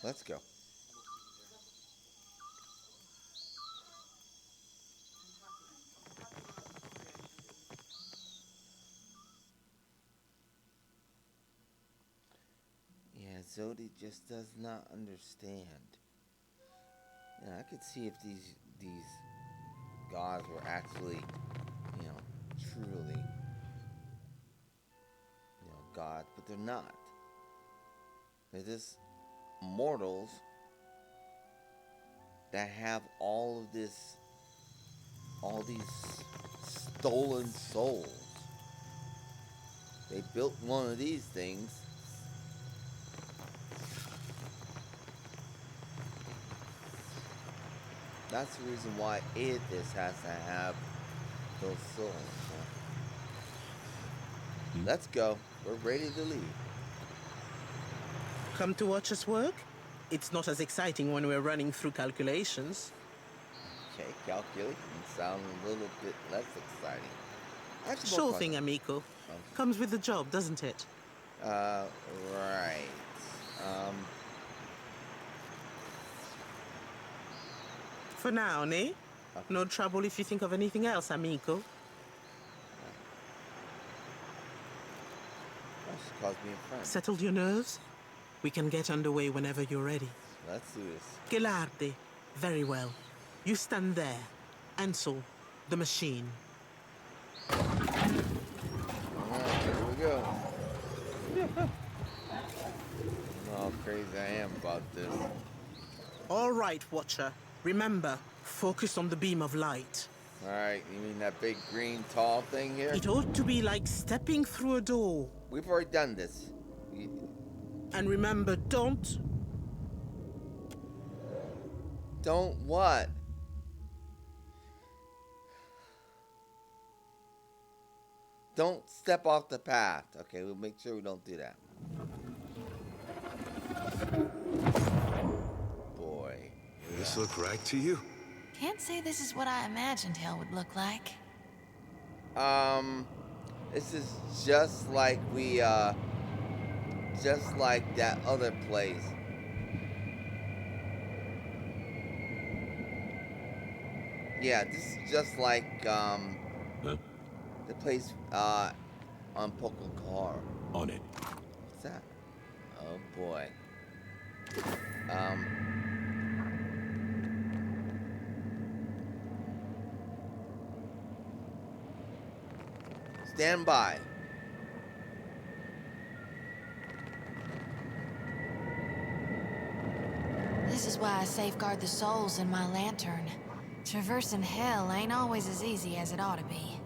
Let's go. Yeah, Zodi just does not understand. Yeah, I could see if these gods were actually, truly, gods, but they're not. They're just mortals that have all these stolen souls. They built one of these things. That's the reason why Aethys has to have those souls. Let's go. We're ready to leave. Come to watch us work? It's not as exciting when we're running through calculations. Okay, calculations sound a little bit less exciting. I have some more Sure thing, questions. amico. Comes with the job, doesn't it? Right. Um, For now, ne? okay. No trouble if you think of anything else, amico. That just caused me a friend. Settled your nerves? We can get underway whenever you're ready. Let's do this. Gelarde. Very well. You stand there. Ansel, the machine. Alright, here we go. I don't know how crazy I am about this. All right, Watcher. Remember, focus on the beam of light. Alright, you mean that big green tall thing here? It ought to be like stepping through a door. We've already done this. And remember, don't what? Don't step off the path. Okay, we'll make sure we don't do that. Boy. Does this look right to you? Can't say this is what I imagined hell would look like. This is just like just like that other place. Yeah, this is just like, Huh? the place, on Poker. On it. What's that? Oh boy. Stand by. This is why I safeguard the souls in my lantern. Traversing hell ain't always as easy as it ought to be.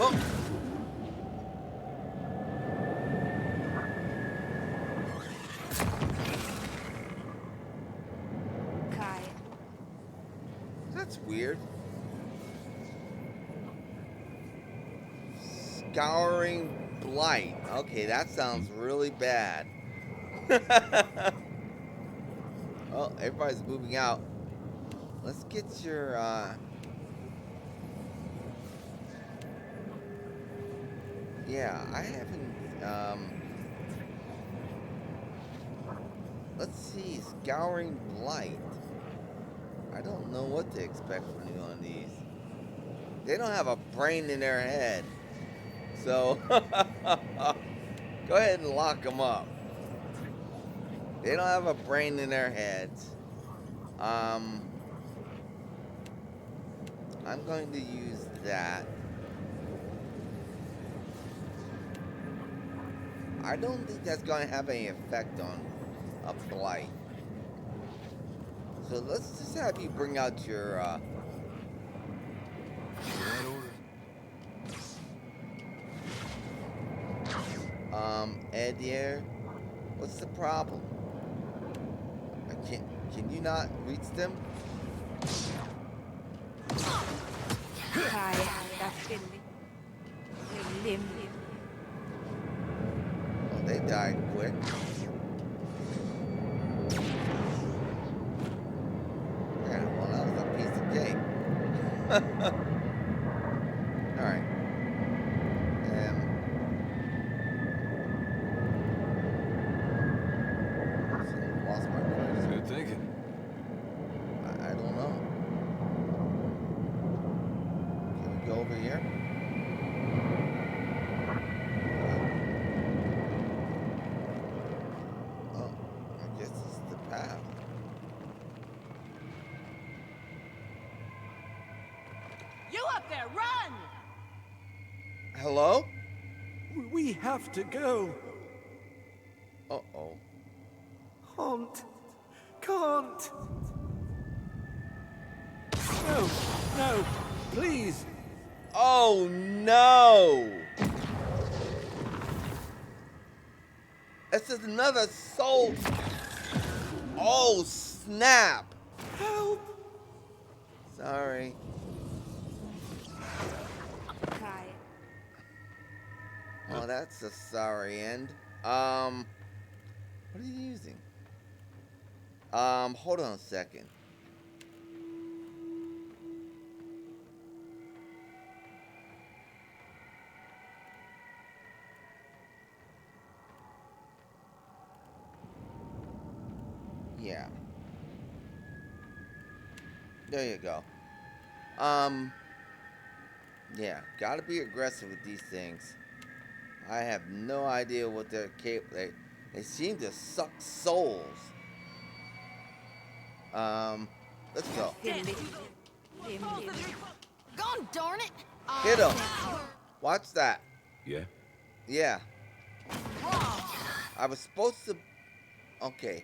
Oh! Kai. That's weird. Scouring blight. Okay, that sounds really bad. Oh, everybody's moving out. Let's get your, yeah, I haven't, let's see, Scouring Blight. I don't know what to expect from you on these. They don't have a brain in their head. So, go ahead and lock them up. They don't have a brain in their heads. I'm going to use that. I don't think that's going to have any effect on a blight. So let's just have you bring out your, Eder, what's the problem? Can you not reach them? Kai, limb. Oh, they died quick. Yeah, well, that was a piece of cake. Alright. there! Run! Hello? We have to go. Uh-oh. Can't. No, no, please. Oh, no! This is another soul. Oh, snap! Help. Sorry. Cry. Oh, that's a sorry end. What are you using? Hold on a second. Yeah. There you go. Yeah, gotta be aggressive with these things. I have no idea what they're capable. They seem to suck souls. Let's go. Gone, darn it! Hit him. Watch that. Yeah? Yeah. I was supposed to. Okay.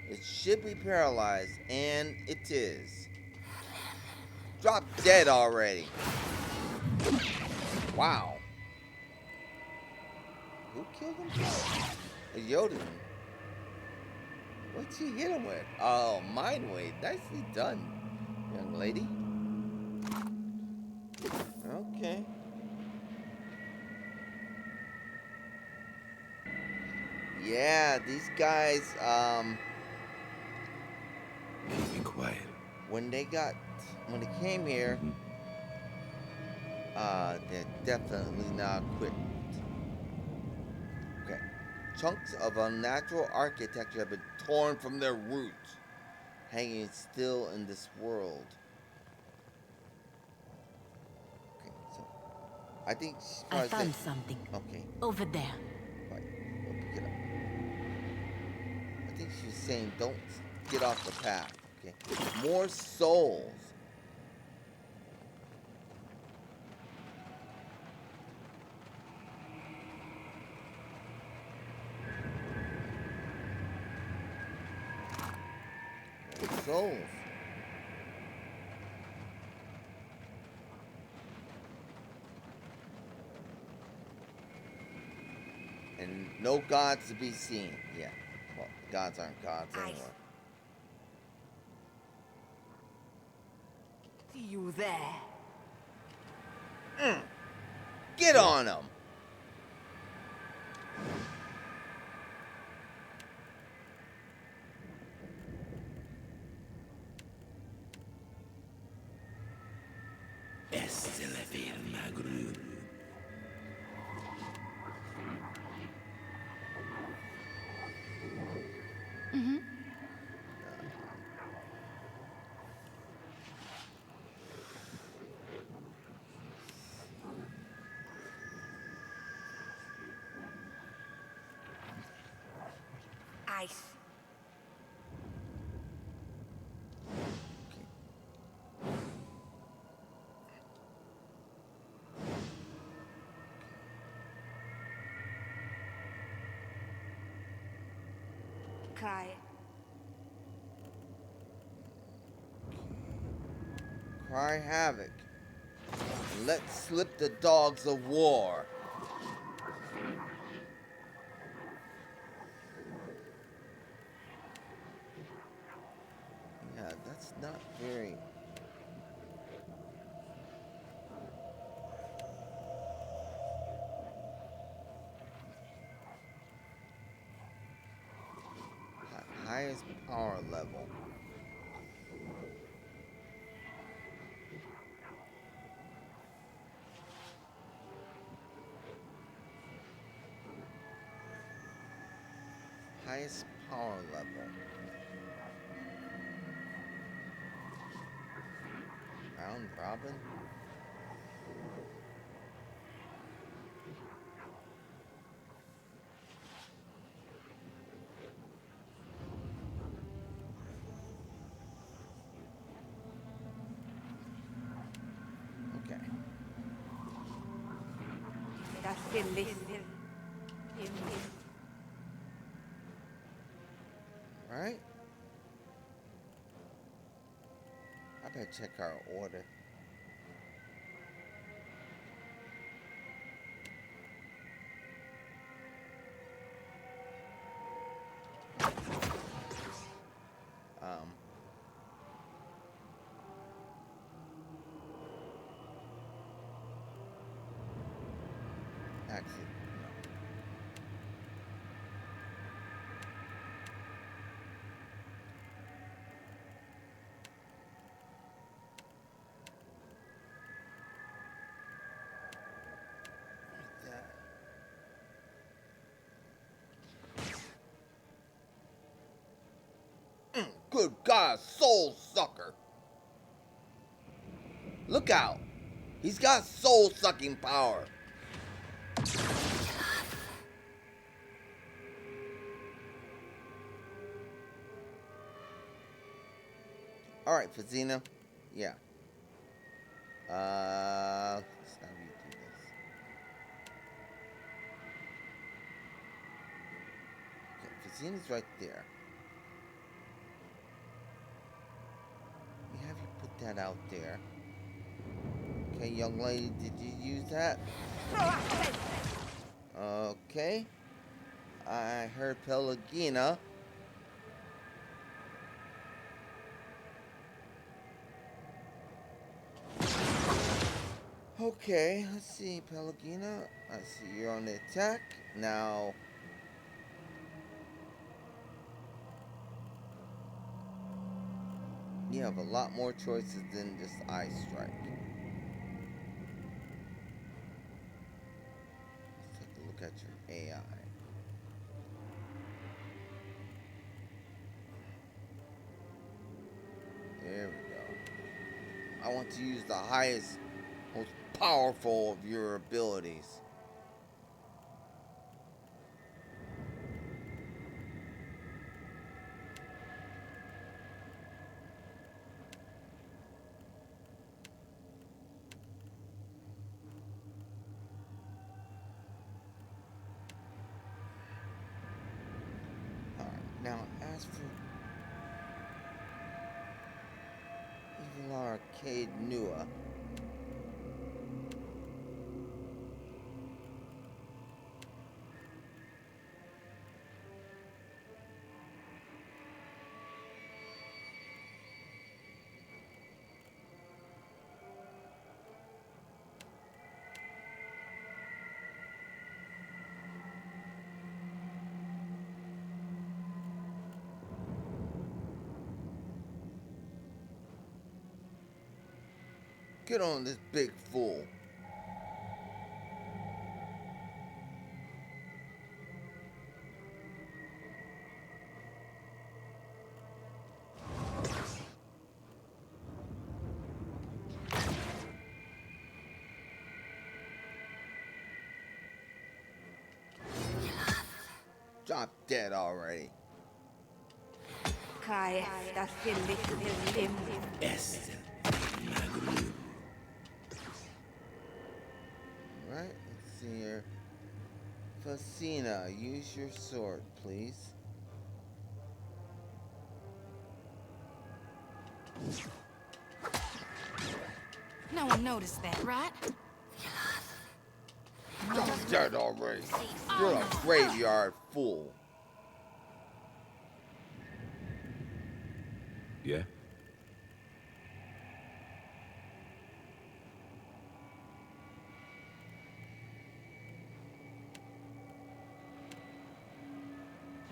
It should be paralyzed, and it is. Drop dead already. Wow. Who killed him? A Yoden. What'd you hit him with? Oh, mind weight. Nicely done, young lady. Okay. Yeah, these guys, Keep me quiet. when they came here, they're definitely not equipped. Okay. Chunks of unnatural architecture have been torn from their roots, hanging still in this world. Okay, so I think she's I probably found saying, something. okay, Over there. right, we'll pick it up. I think she's saying don't get off the path. Okay, more souls. More souls. And no gods to be seen. Yeah. Well, gods aren't gods anyway. See you there. Get on them. Ice. Cry. Cry havoc. Let slip the dogs of war. Yeah, that's not very... Highest power level. Highest power level. Round robin? Okay. Right? I better check our order. Actually, no. Good God, soul sucker. Look out. He's got soul sucking power. Alright, Fazina. Yeah. That's how you do this. Okay, Fazina's right there. Let me have you put that out there. Okay, young lady, did you use that? Okay. I heard Pelagina. Okay, let's see, Pelagina. I see you're on the attack. Now, you have a lot more choices than just Ice Strike. Let's take a look at your AI. There we go. I want to use the highest, most powerful of your abilities. Alright, now as for Evil Arcade Nua. Get on this big fool. Drop dead already. Cry that him. Este. Right, let's see here. Facina, use your sword, please. No one noticed that, right? Drop dead already. You're a graveyard fool. Yeah?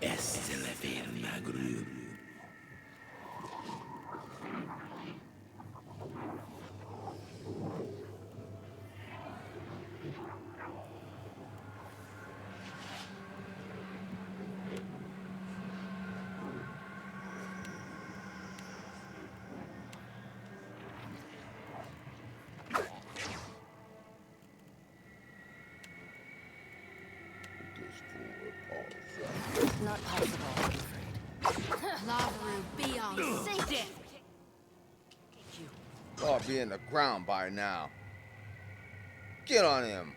Este la ferma gru. Not possible, I'm afraid. Lavaru, be on safety. I'll be in the ground by now. Get on him.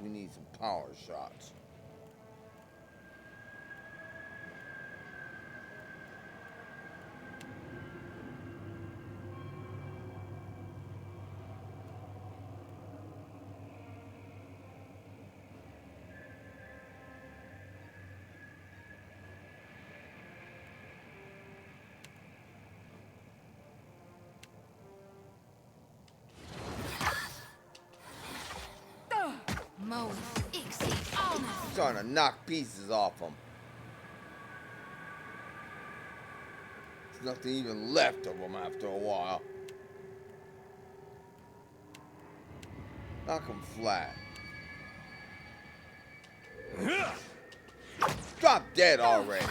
We need some power shots. Trying to knock pieces off them. There's nothing even left of them after a while. Knock them flat. Drop dead already.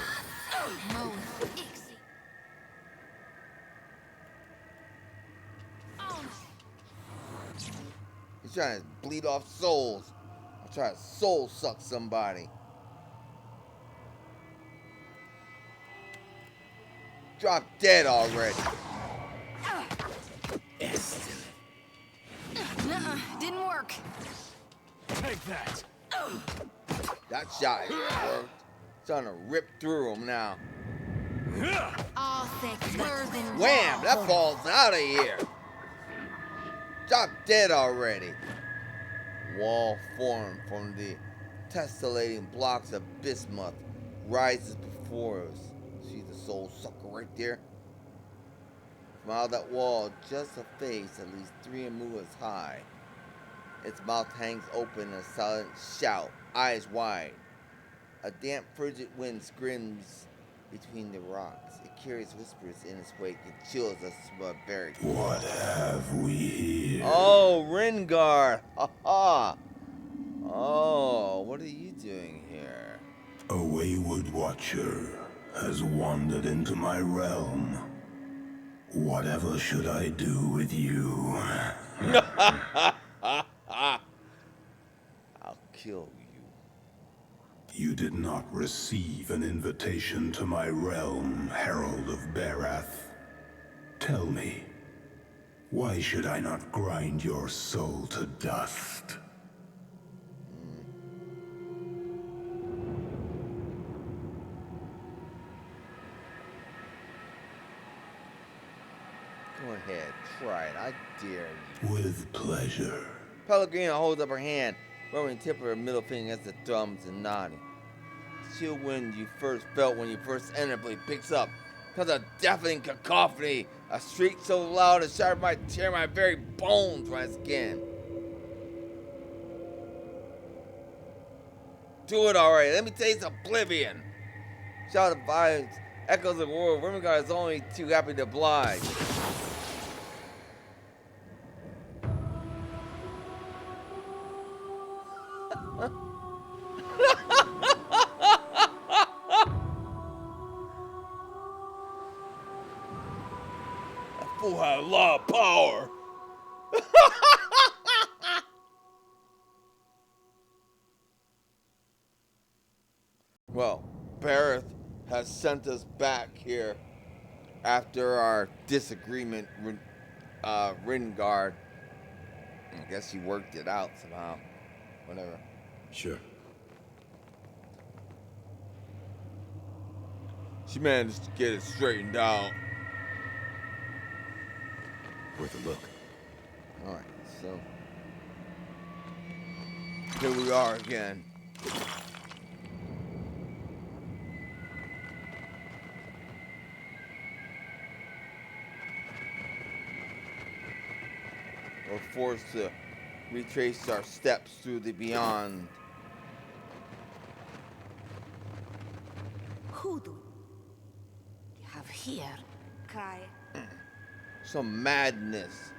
He's trying to bleed off souls. I'm trying to soul suck somebody. Drop dead already. Didn't work. Take that. That shot worked. Trying to rip through him now. All thicker than Wham! That falls out of here. Drop dead already. Wall formed from the tessellating blocks of bismuth rises before us. See the soul sucker right there? From out of that wall, just a face at least 3 amuas high. Its mouth hangs open in a silent shout, eyes wide. A damp, frigid wind screams between the rocks. It carries whispers in its wake. It chills us barbaric. What have we here? Oh, Ringard! Ha ha! Oh, what are you doing here? A wayward watcher has wandered into my realm. Whatever should I do with you? I'll kill you. You did not receive an invitation to my realm, Herald of Barath. Tell me, why should I not grind your soul to dust? Go ahead, try it. I dare you. With pleasure. Pellegrina holds up her hand, rubbing the tip of her middle finger against the thumbs and nodding. The chill wind you first felt when you first entered blade picks up. Comes a deafening cacophony, a shriek so loud it sharp might tear my very bones from my skin. Do it already. Let me taste oblivion. Shout of violence echoes the world. Rimgard is only too happy to oblige. That fool had a lot of power. Well, Bareth has sent us back here after our disagreement with Ringard. I guess he worked it out somehow. Whatever. Sure. She managed to get it straightened out. Worth a look. Alright, so here we are again. We're forced to retrace our steps through the beyond. Hoodoo. You have here. Cry. Some madness.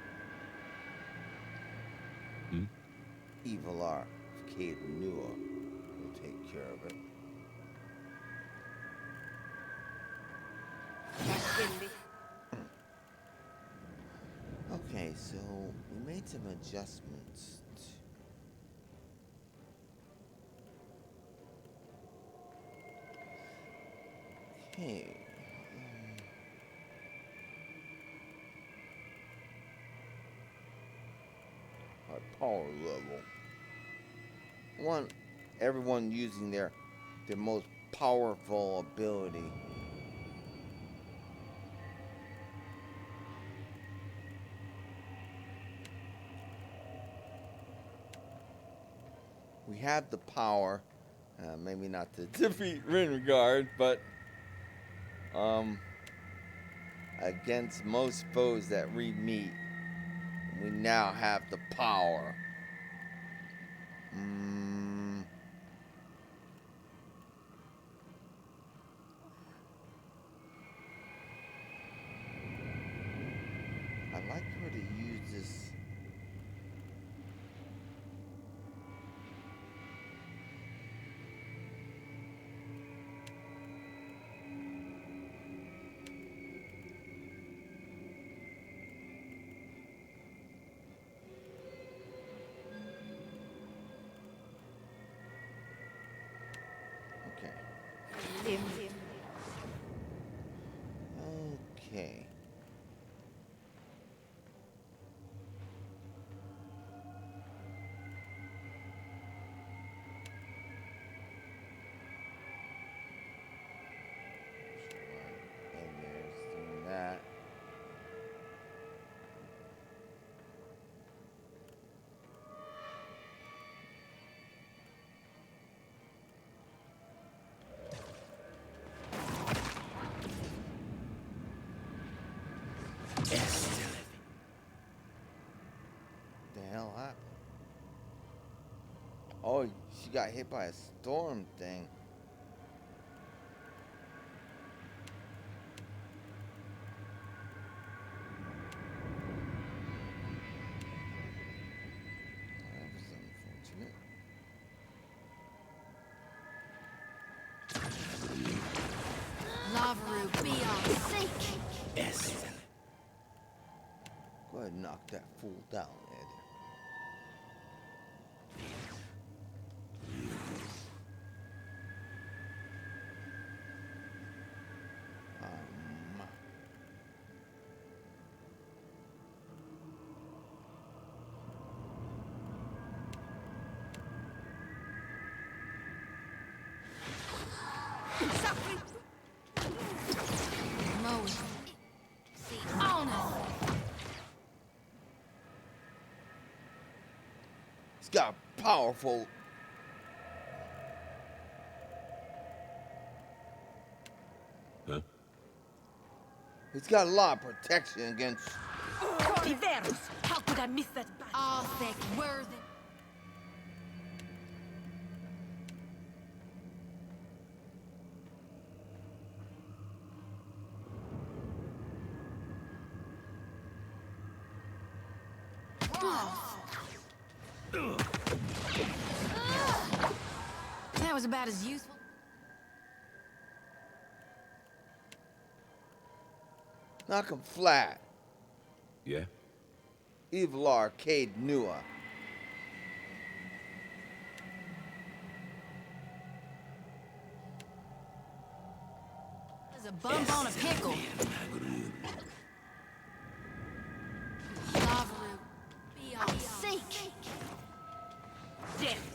Evilar of Cave Nua will take care of it. Okay, so we made some adjustments. Okay. Our power level. I want everyone using their most powerful ability. We have the power, maybe not to defeat Renregard, but against most foes that we meet, we now have the power. I'd like her to use this. Okay. Okay. And there's doing that. The hell happened? Oh, she got hit by a storm thing. That was unfortunate. Lavaru, be on sink. Go ahead and knock that fool down, Eder. He's got powerful. Huh? He's got a lot of protection against. Diverus! How could I miss that battle? Arthek, worthy. That was about as useful. Knock him flat. Yeah? Evil Arcade Nua. There's a bump on a pickle. Lavaru, be on sink. Death!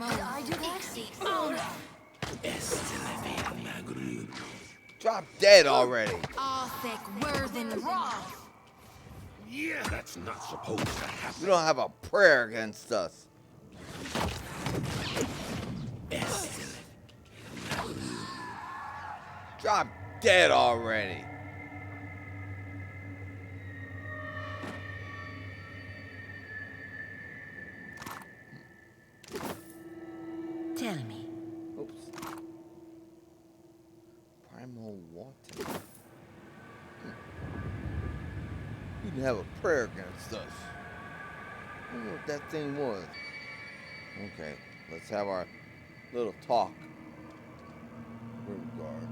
I do that? Drop dead already. Arthek, Worthen, Roth. Yeah, that's not supposed to happen. You don't have a prayer against us. Drop dead already. Tell me. Oops. Primal water. You didn't have a prayer against us. I don't know what that thing was. Okay, let's have our little talk. Renregard.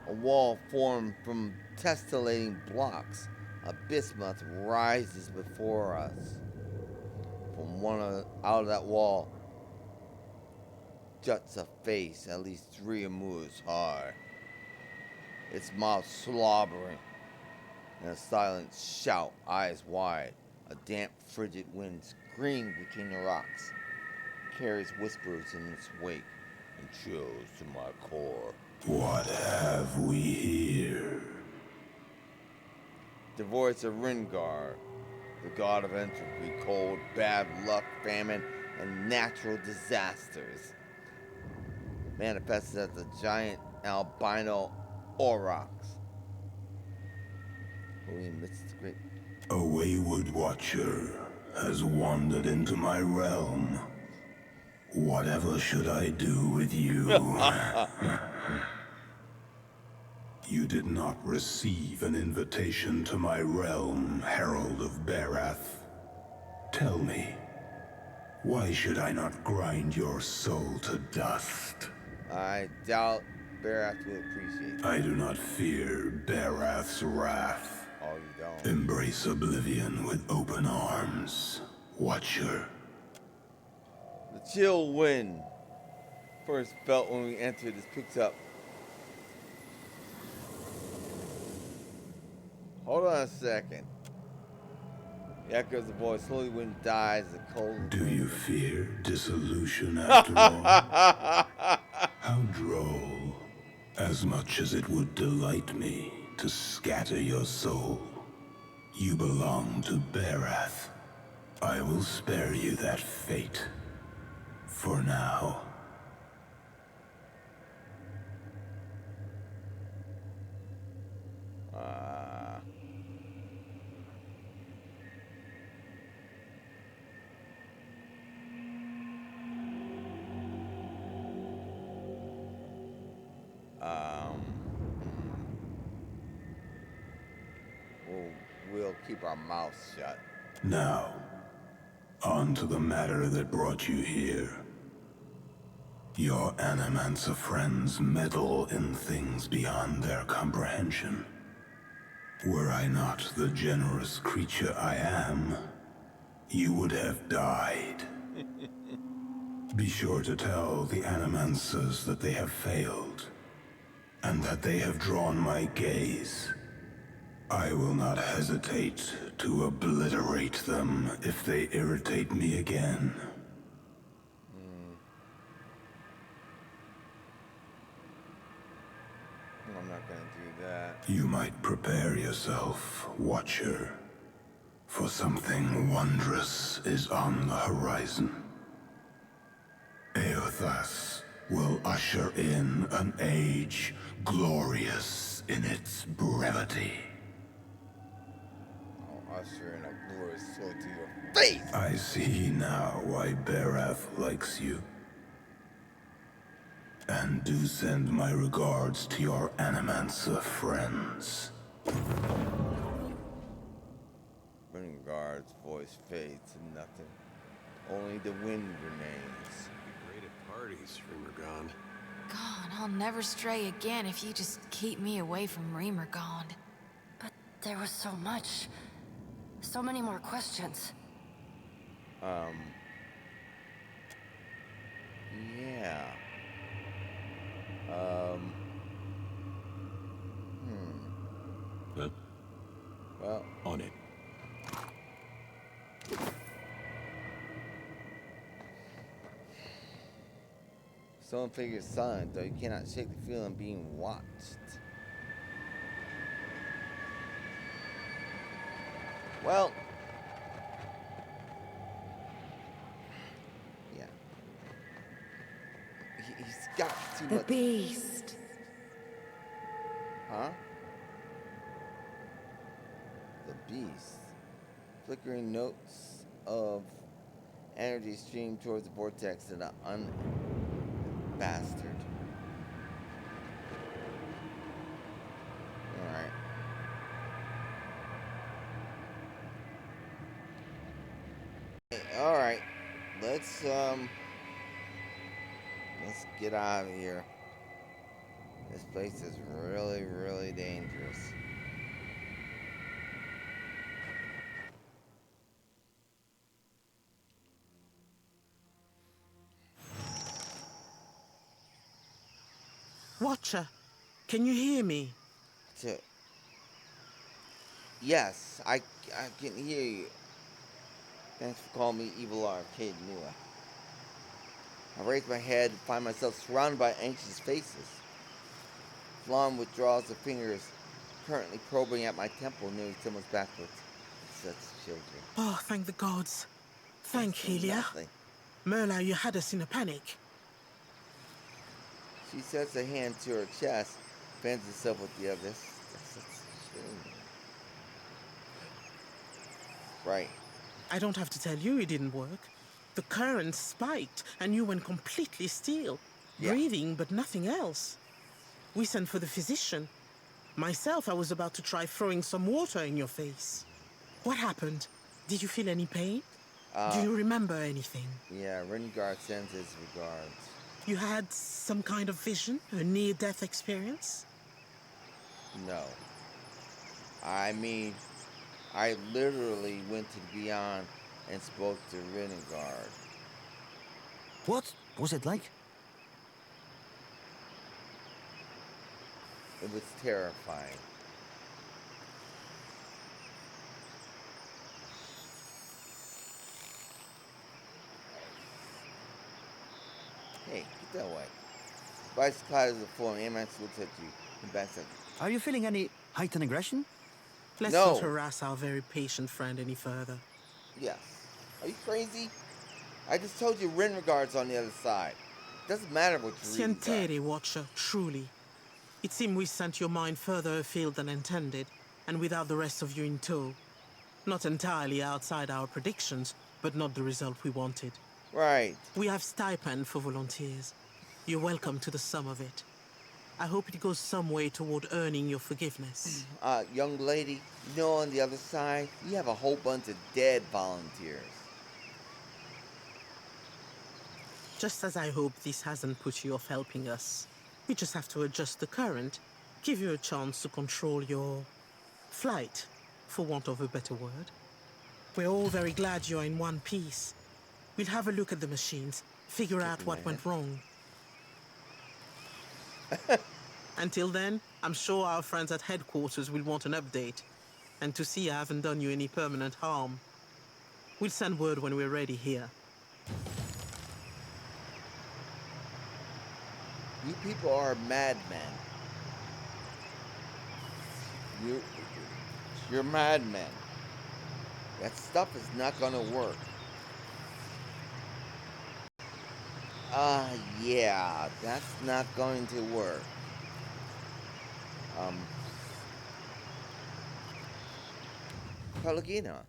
A wall formed from tessellating blocks. A bismuth rises before us. From out of that wall juts a face at least 3 moves high. its mouth slobbering, and a silent shout, eyes wide. A damp, frigid wind screams between the rocks, carries whispers in its wake, and chills to my core. What have we here? The voice of Ringar, the god of entropy, cold, bad luck, famine, and natural disasters, manifested as a giant albino aurochs. We missed the great. A wayward watcher has wandered into my realm. Whatever should I do with you? You did not receive an invitation to my realm, Herald of Bearath. Tell me, why should I not grind your soul to dust? I doubt Bearath will appreciate that. I do not fear Bearath's wrath. Oh, you don't. Embrace oblivion with open arms, Watcher. The chill wind first felt when we entered is picked up. Hold on a second. The echo of the voice slowly wind dies, the cold. Do you fear dissolution after all? How droll. As much as it would delight me to scatter your soul, you belong to Bearath. I will spare you that fate. For now. We'll keep our mouths shut. Now, on to the matter that brought you here. Your Animancer friends meddle in things beyond their comprehension. Were I not the generous creature I am, you would have died. Be sure to tell the Animancers that they have failed, and that they have drawn my gaze. I will not hesitate to obliterate them if they irritate me again. I'm not gonna do that. You might prepare yourself, Watcher, for something wondrous is on the horizon. Eothas will usher in an age glorious in its brevity. I'll usher in a glorious sword to your face! I see now why Bearath likes you. And do send my regards to your Animancer friends. Ringard's voice fades to nothing. Only the wind remains. Great at parties, Rimergond. God, I'll never stray again if you just keep me away from Rimergond. But there was so much. So many more questions. Yeah. Huh? Well, On it. someone figures silent, though you cannot shake the feeling of being watched. Well, yeah. He's got too The much. beast. Huh? The beast. Flickering notes of energy stream towards the vortex and an bastard. Alright. Alright. Let's get out of here. This place is really, really dangerous. Watcher, can you hear me? to... Yes, I can hear you. Thanks for calling me Evil Arcade Nua. I raise my head and find myself surrounded by anxious faces. Flan withdraws her fingers, currently probing at my temple, nearly stumbles backwards. Such children. Oh, thank the gods. Thank Thanks for Helia. nothing. Merla, you had us in a panic. She sets her hand to her chest, fans herself with the other. That's such children. Right. I don't have to tell you it didn't work. The current spiked, and you went completely still. Yeah. Breathing, but nothing else. We sent for the physician. Myself, I was about to try throwing some water in your face. What happened? Did you feel any pain? Do you remember anything? Yeah, Renegard sends his regards. You had some kind of vision? A near-death experience? No. I mean, I literally went to the Beyond and spoke to Renegard. What was it like? It was terrifying. Hey, get that way. Vice clouds the floor and Amax looks at you and backs at you. Are you feeling any heightened aggression? Let's No. not harass our very patient friend any further. Yes. Are you crazy? I just told you Renegard's on the other side. Doesn't matter what you read. Sientere, Watcher, truly. It seemed we sent your mind further afield than intended, and without the rest of you in tow. Not entirely outside our predictions, but not the result we wanted. Right. We have stipend for volunteers. You're welcome to the sum of it. I hope it goes some way toward earning your forgiveness. Young lady, you know on the other side, you have a whole bunch of dead volunteers. Just as I hope this hasn't put you off helping us. We just have to adjust the current, give you a chance to control your flight, for want of a better word. We're all very glad you're in one piece. We'll have a look at the machines, figure out what went wrong. Until then, I'm sure our friends at headquarters will want an update, and to see I haven't done you any permanent harm. We'll send word when we're ready here. You people are madmen. You're madmen. That stuff is not gonna work. Yeah, that's not going to work. Pelagina,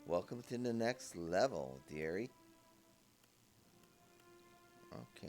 welcome to the next level, dearie. Okay.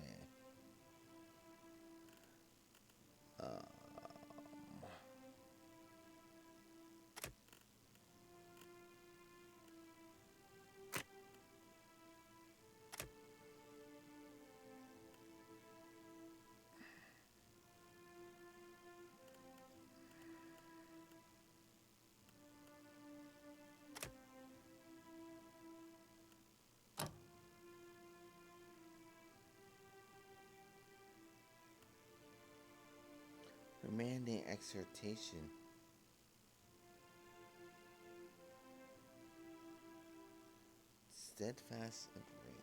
Demanding exhortation. Steadfast agree.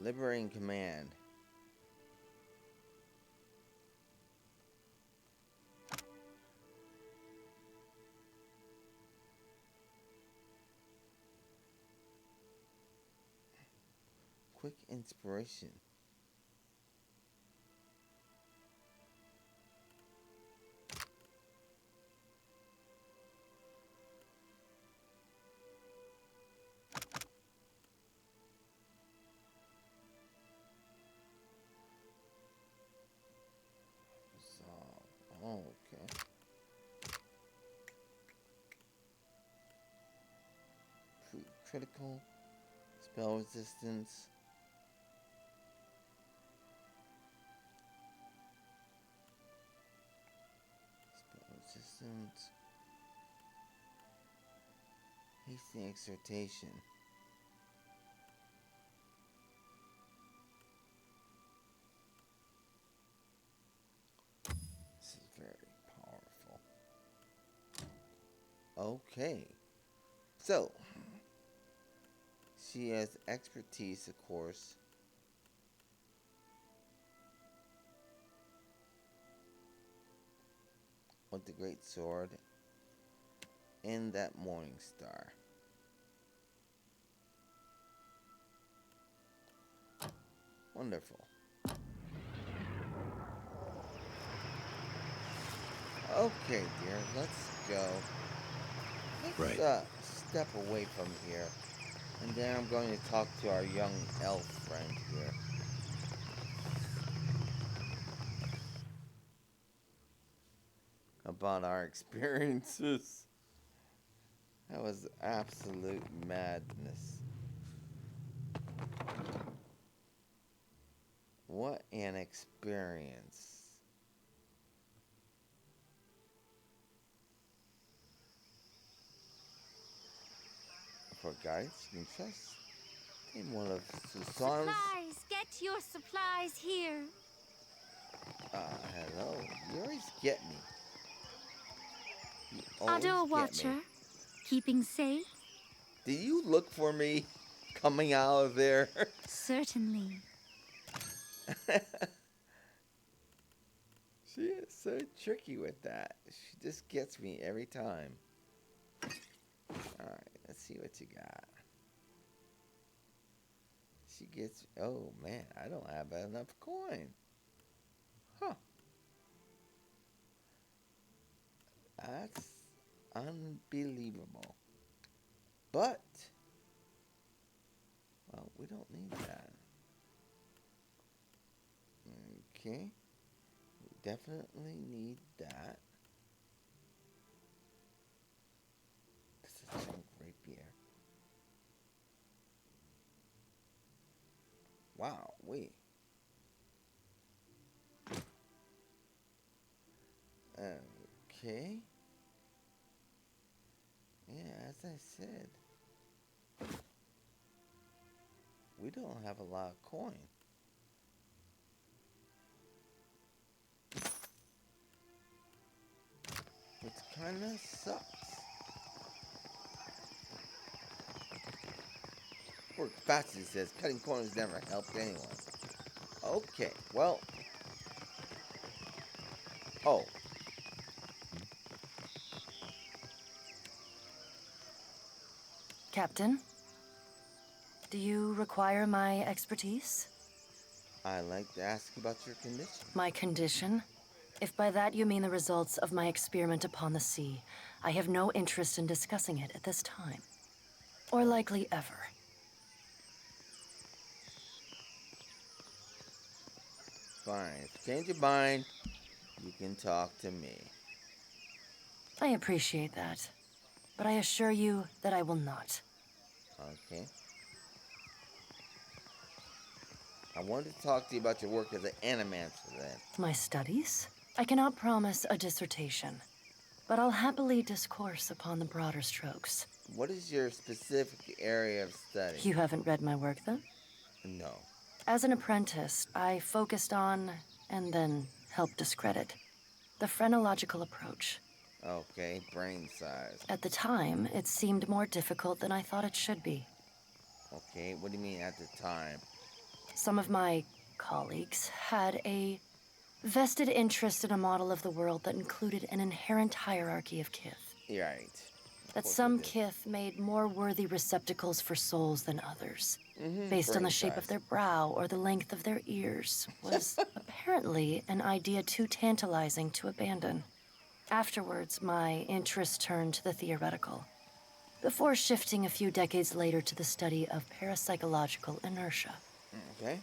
Liberating command. Quick inspiration. Oh, okay. Critical. Spell resistance. Spell resistance. Hasty exhortation. Okay. So, she has expertise, of course. With the great sword and that morning star. Wonderful. Okay, dear, let's go. Let's step away from here. And then I'm going to talk to our young elf friend here. About our experiences. That was absolute madness. What an experience. For guides, you can trust in one of Susan's... Supplies! Get your supplies here! Hello. You always get me. You Otto always get Watcher, me. keeping safe? Did you look for me coming out of there? Certainly. She is so tricky with that. She just gets me every time. Alright, let's see what you got. She gets... Oh, man, I don't have enough coin. Huh. That's unbelievable. But... Well, we don't need that. Okay. We definitely need that. This is junk rapier. Wow, wait. Okay. Yeah, as I said, we don't have a lot of coin. Which kinda sucks. Poor Patsy says cutting corners never helped anyone. Okay, well. Oh. Captain, do you require my expertise? I'd like to ask about your condition. My condition? If by that you mean the results of my experiment upon the sea, I have no interest in discussing it at this time. Or likely ever. Fine. If you change your mind, you can talk to me. I appreciate that. But I assure you that I will not. Okay. I wanted to talk to you about your work as an animancer then. My studies? I cannot promise a dissertation, but I'll happily discourse upon the broader strokes. What is your specific area of study? You haven't read my work, then? No. As an apprentice, I focused on, and then helped discredit, the phrenological approach. Okay, brain size. At the time, it seemed more difficult than I thought it should be. Okay, what do you mean at the time? Some of my colleagues had a vested interest in a model of the world that included an inherent hierarchy of kith. Right. That some kith made more worthy receptacles for souls than others, based on the shape of their brow or the length of their ears, was apparently an idea too tantalizing to abandon. Afterwards, my interest turned to the theoretical, before shifting a few decades later to the study of parapsychological inertia. Okay.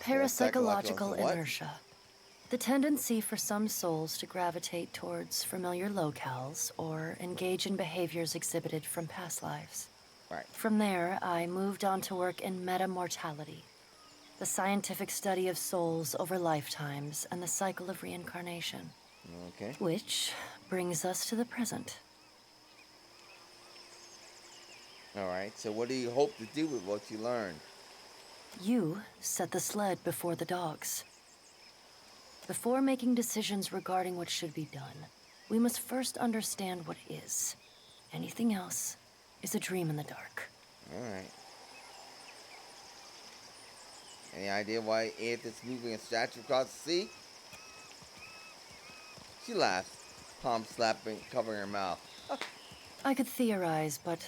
Parapsychological inertia. The tendency for some souls to gravitate towards familiar locales or engage in behaviors exhibited from past lives. Right. From there, I moved on to work in metamortality, the scientific study of souls over lifetimes and the cycle of reincarnation. Okay. Which brings us to the present. Alright, so what do you hope to do with what you learned? You set the sled before the dogs. Before making decisions regarding what should be done, We must first understand what is. Anything else is a dream in the dark. Alright. Any idea why Aethys moving a statue across the sea? She laughs, palm slapping, covering her mouth. I could theorize, but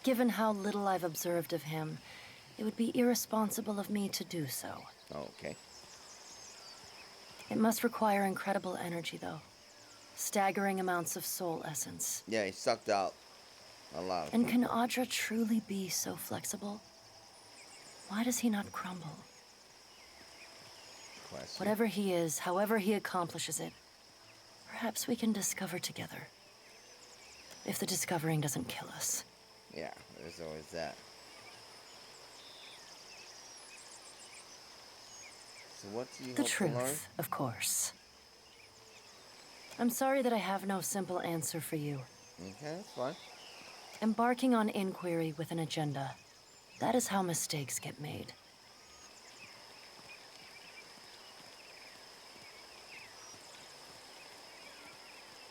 given how little I've observed of him, it would be irresponsible of me to do so. Okay. It must require incredible energy, though. Staggering amounts of soul essence. Yeah, he sucked out a lot of And people. can Audra truly be so flexible? Why does he not crumble? Question. Whatever he is, however he accomplishes it, perhaps we can discover together. If the discovering doesn't kill us. Yeah, there's always that. So what do you The hope to learn? truth, of course. I'm sorry that I have no simple answer for you. Okay, that's fine. Embarking on inquiry with an agenda. That is how mistakes get made.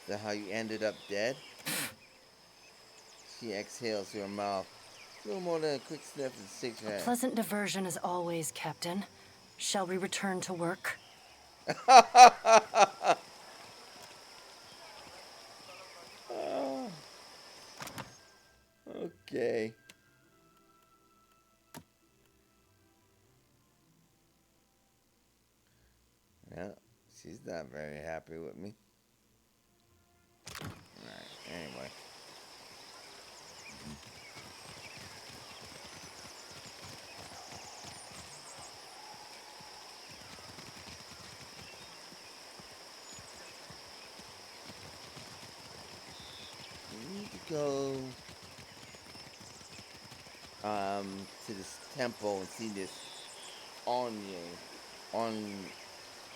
Is that how you ended up dead? She exhales through her mouth. A little more than a quick sniff and shakes her head. Pleasant diversion as always, Captain. Shall we return to work? Okay. Yeah, she's not very happy with me. Alright, anyway. We need to go to this temple and see this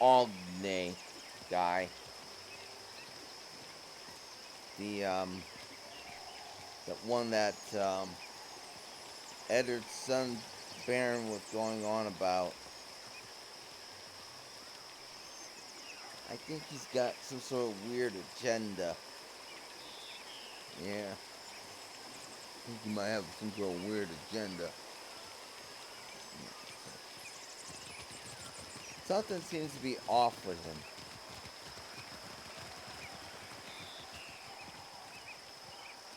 Ogne guy. That one that Eder's son Bearn was going on about. I think he's got some sort of weird agenda. Yeah. I think he might have some sort of weird agenda. Something seems to be off with him.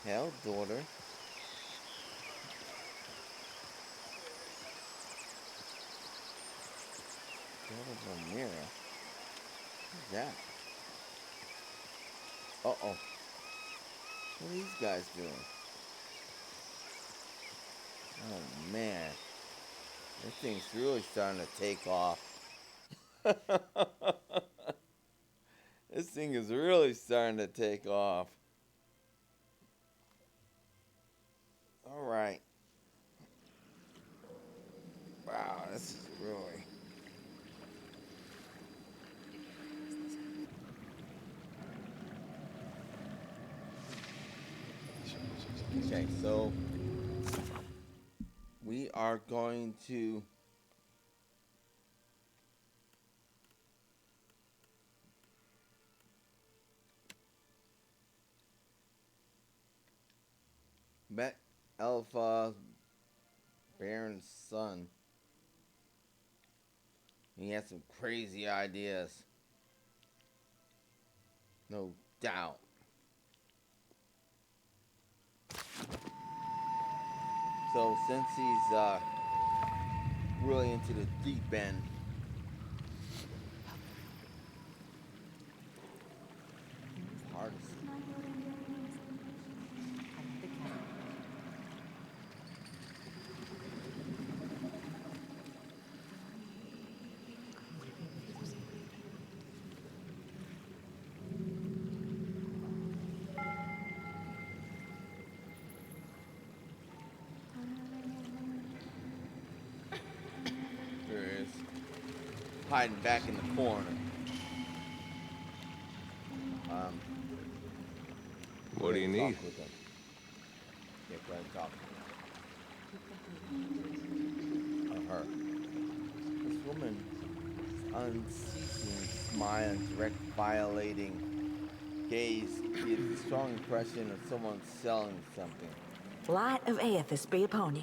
Hell, daughter. Daughter's a mirror. What's that? Uh-oh. What are these guys doing? Oh, man. This thing's really starting to take off. This thing is really starting to take off. Alright. Wow, this is really... Okay, so... we are going to... met Alpha Bearn's son. He had some crazy ideas. No doubt. So since he's really into the deep end, hard to see. There he is, hiding back in the corner. What do you need? Talk with him. Yeah, go ahead and talk. Or her. This woman unceasingly smiling, direct violating gaze gives a strong impression of someone selling something. Light of Aethys be upon you.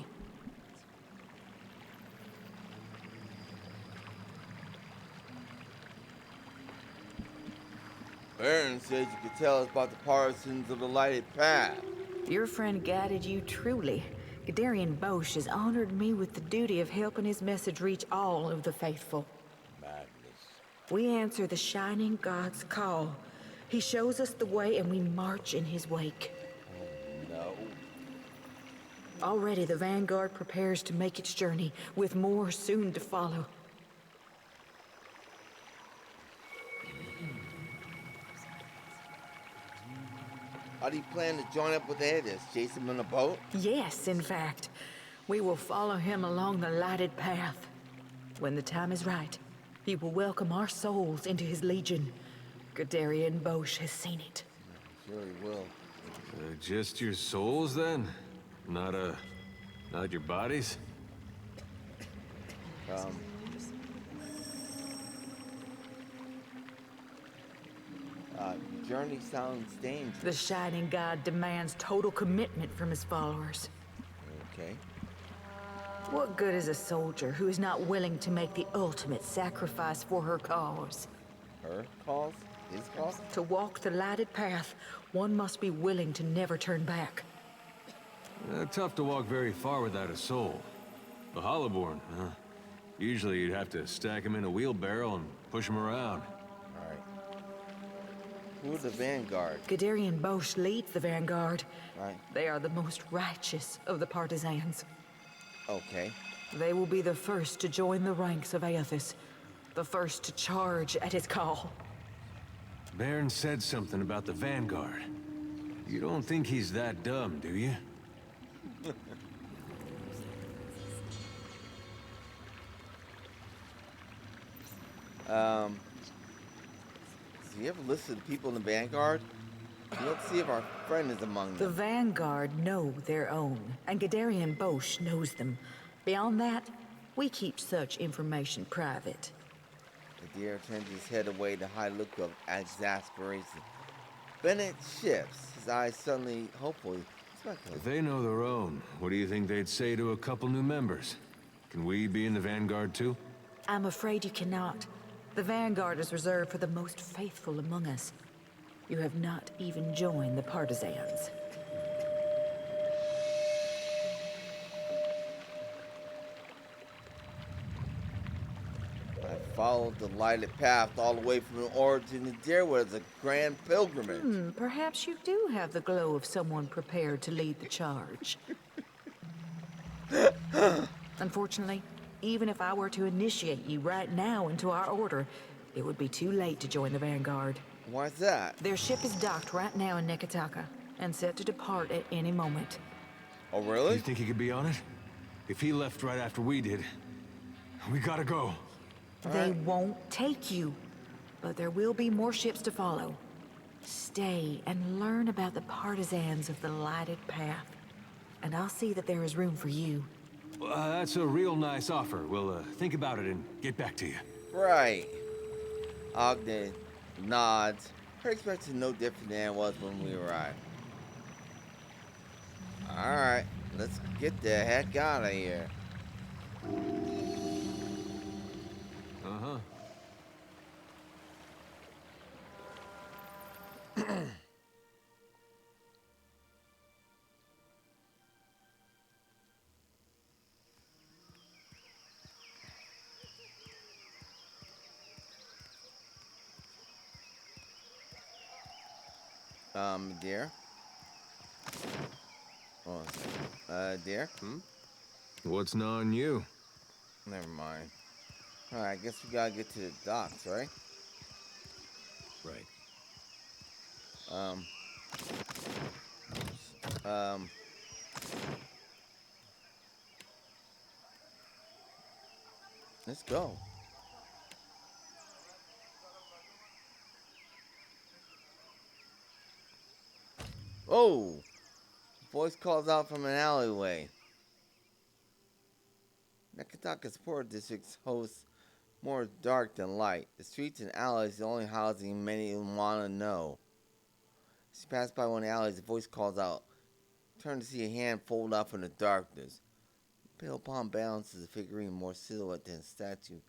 Bearn said you could tell us about the partisans of the lighted path. Your friend guided you truly. Gadarian Bosch has honored me with the duty of helping his message reach all of the faithful. Madness. We answer the Shining God's call. He shows us the way and we march in his wake. No. Already the Vanguard prepares to make its journey, with more soon to follow. How do you plan to join up with Eder? Chase him in a boat? Yes, in fact. We will follow him along the lighted path. When the time is right, he will welcome our souls into his legion. Gadarian Bosch has seen it. Sure he will. Just your souls, then? Not your bodies? Journey sounds dangerous. The Shining God demands total commitment from his followers. Okay. What good is a soldier who is not willing to make the ultimate sacrifice for her cause? Her cause? His cause? To walk the lighted path, one must be willing to never turn back. Tough to walk very far without a soul. A hollowborn, huh? Usually you'd have to stack him in a wheelbarrow and push him around. Alright. Who's the Vanguard? Gadarian Bosch leads the Vanguard. Right. They are the most righteous of the partisans. Okay. They will be the first to join the ranks of Aethys, the first to charge at his call. Bearn said something about the Vanguard. You don't think he's that dumb, do you? Do you ever listen to people in the Vanguard? Let's see if our friend is among The them. Vanguard know their own, and Gadarian Bosch knows them. Beyond that, we keep such information private. The deer turns his head away to hide a look of exasperation. Bennett shifts, his eyes suddenly, hopefully, speculative. If they know their own, what do you think they'd say to a couple new members? Can we be in the Vanguard too? I'm afraid you cannot. The Vanguard is reserved for the most faithful among us. You have not even joined the partisans. I followed the lighted path all the way from the origin to there was a grand pilgrimage. Perhaps you do have the glow of someone prepared to lead the charge. Unfortunately, even if I were to initiate you right now into our order, it would be too late to join the Vanguard. Why's that? Their ship is docked right now in Nekataka and set to depart at any moment. Oh, really? You think he could be on it? If he left right after we did, we gotta go. They won't take you, but there will be more ships to follow. Stay and learn about the partisans of the lighted path, and I'll see that there is room for you. That's a real nice offer. We'll think about it and get back to you. Right. Ogden nods. Her expression no different than it was when we arrived. Alright, let's get the heck out of here. Uh-huh. Dear? Oh, dear? What's gnawing you? Never mind. Alright, I guess we gotta get to the docks, right? Right. Let's go. Oh! Voice calls out from an alleyway. Nekataka's poor district hosts more dark than light. The streets and alleys are the only housing many want to know. She passed by one of the alleys. A voice calls out. Turned to see a hand fold out from the darkness. Pale palm balances the figurine more silhouette than a statue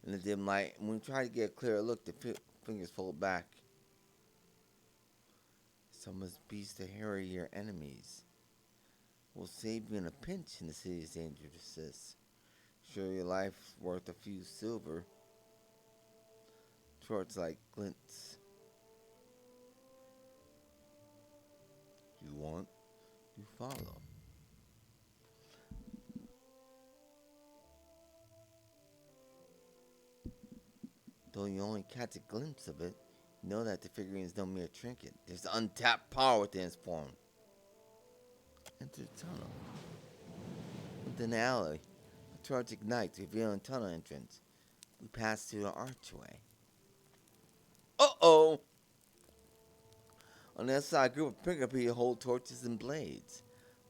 in the dim light. And when we try to get a clearer look, the fingers fold back. Someone's beast to harry your enemies. Will save you in a pinch in the city's dangerous. Sure your life's worth a few silver. Torch like glints. You want, you follow. Though you only catch a glimpse of it, you know that the figurine is no mere trinket. There's untapped power within its form. Enter the tunnel. Within the alley, a torch ignites, revealing tunnel entrance. We pass through the archway. Uh-oh! On the other side, a group of pickup people hold torches and blades.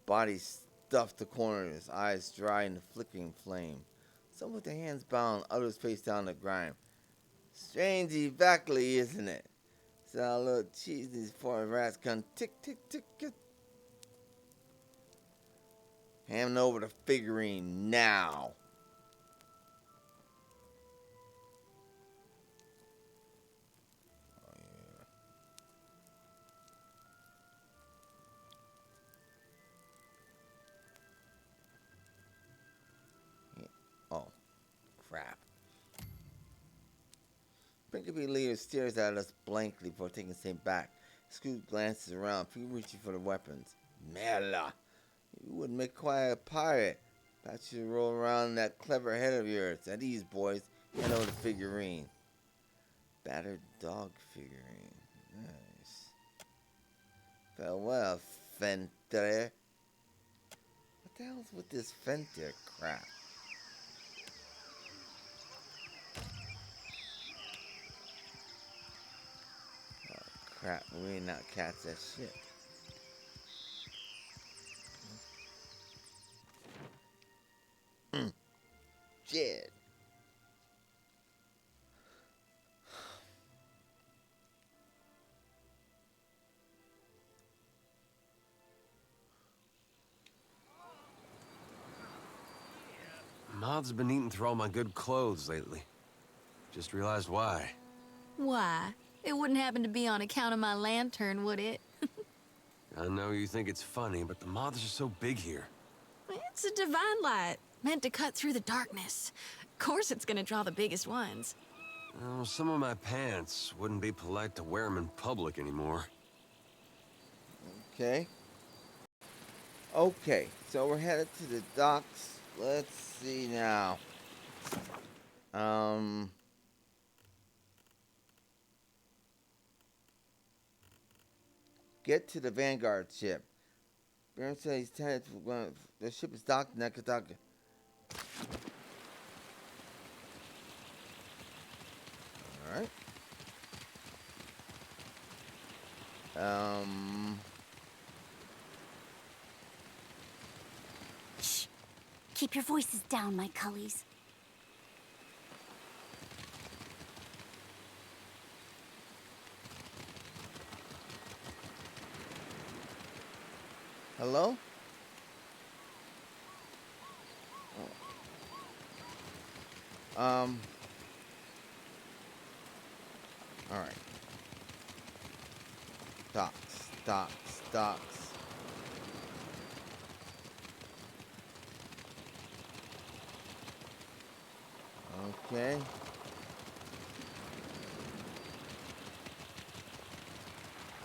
Bodies stuffed to corners, eyes dry in the flickering flame. Some with their hands bound, others face down the ground. Strange exactly, isn't it? So a little cheese, these foreign rats come tick, tick, tick, tick. Hand over the figurine now. Oh, crap. Pinkabee leader stares at us blankly before taking a step back. Scrooge glances around, few reaching for the weapons. Merla, you wouldn't make quite a pirate. Perhaps you should roll around that clever head of yours. At ease, boys. Hand over the figurine. Battered dog figurine. Nice. Farewell, Fenter. What the hell's with this Fenter crap? Crap, we ain't not catch that shit. Shit. Moths have been eating through all my good clothes lately. Just realized why. Why? It wouldn't happen to be on account of my lantern, would it? I know you think it's funny, but the moths are so big here. It's a divine light, meant to cut through the darkness. Of course it's gonna draw the biggest ones. Well, some of my pants wouldn't be polite to wear them in public anymore. Okay. Okay, so we're headed to the docks. Let's see now. Get to the Vanguard ship. Bearn said he's headed to the ship is docked in Nakataka. Alright. Shh. Keep your voices down, my cullies. Hello? Alright. Docks. Okay.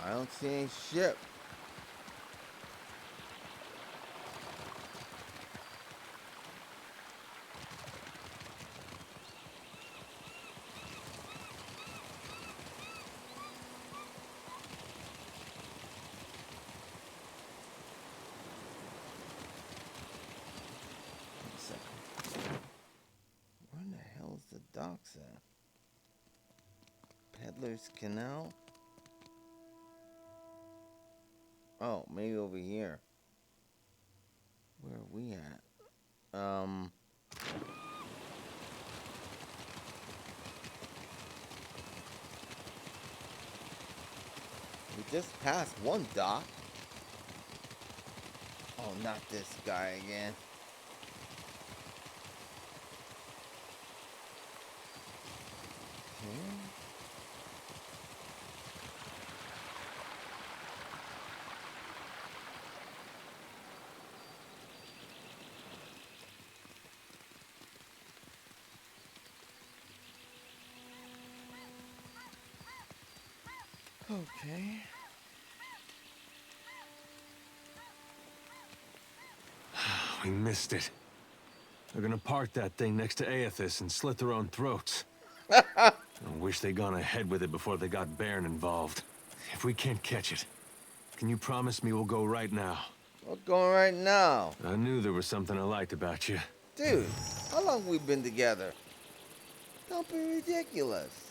I don't see any ship. Docks at? Peddler's Canal? Oh, maybe over here. Where are we at? We just passed one dock. Oh, not this guy again. Okay. We missed it. They're gonna park that thing next to Aethys and slit their own throats. I wish they'd gone ahead with it before they got Bearn involved. If we can't catch it, can you promise me we'll go right now? We're going right now. I knew there was something I liked about you. Dude, how long we been together? Don't be ridiculous.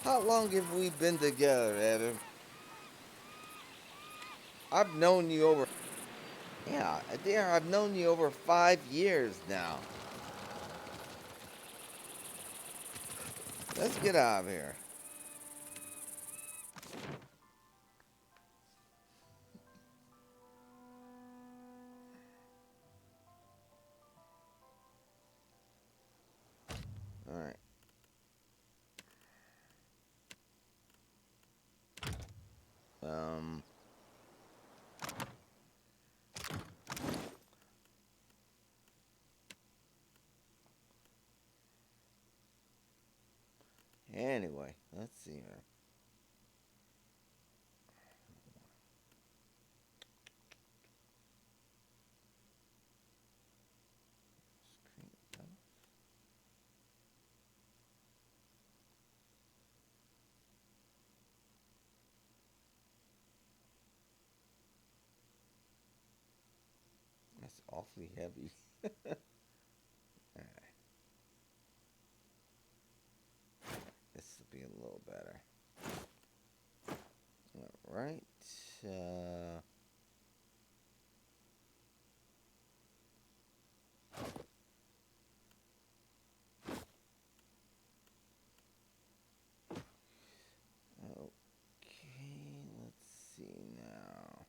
How long have we been together, Eder? I've known you over... Yeah, Eder, I've known you over 5 years now. Let's get out of here. Alright. Anyway, let's see here. That's awfully heavy. Alright. This will be a little better. Alright. Okay, let's see now.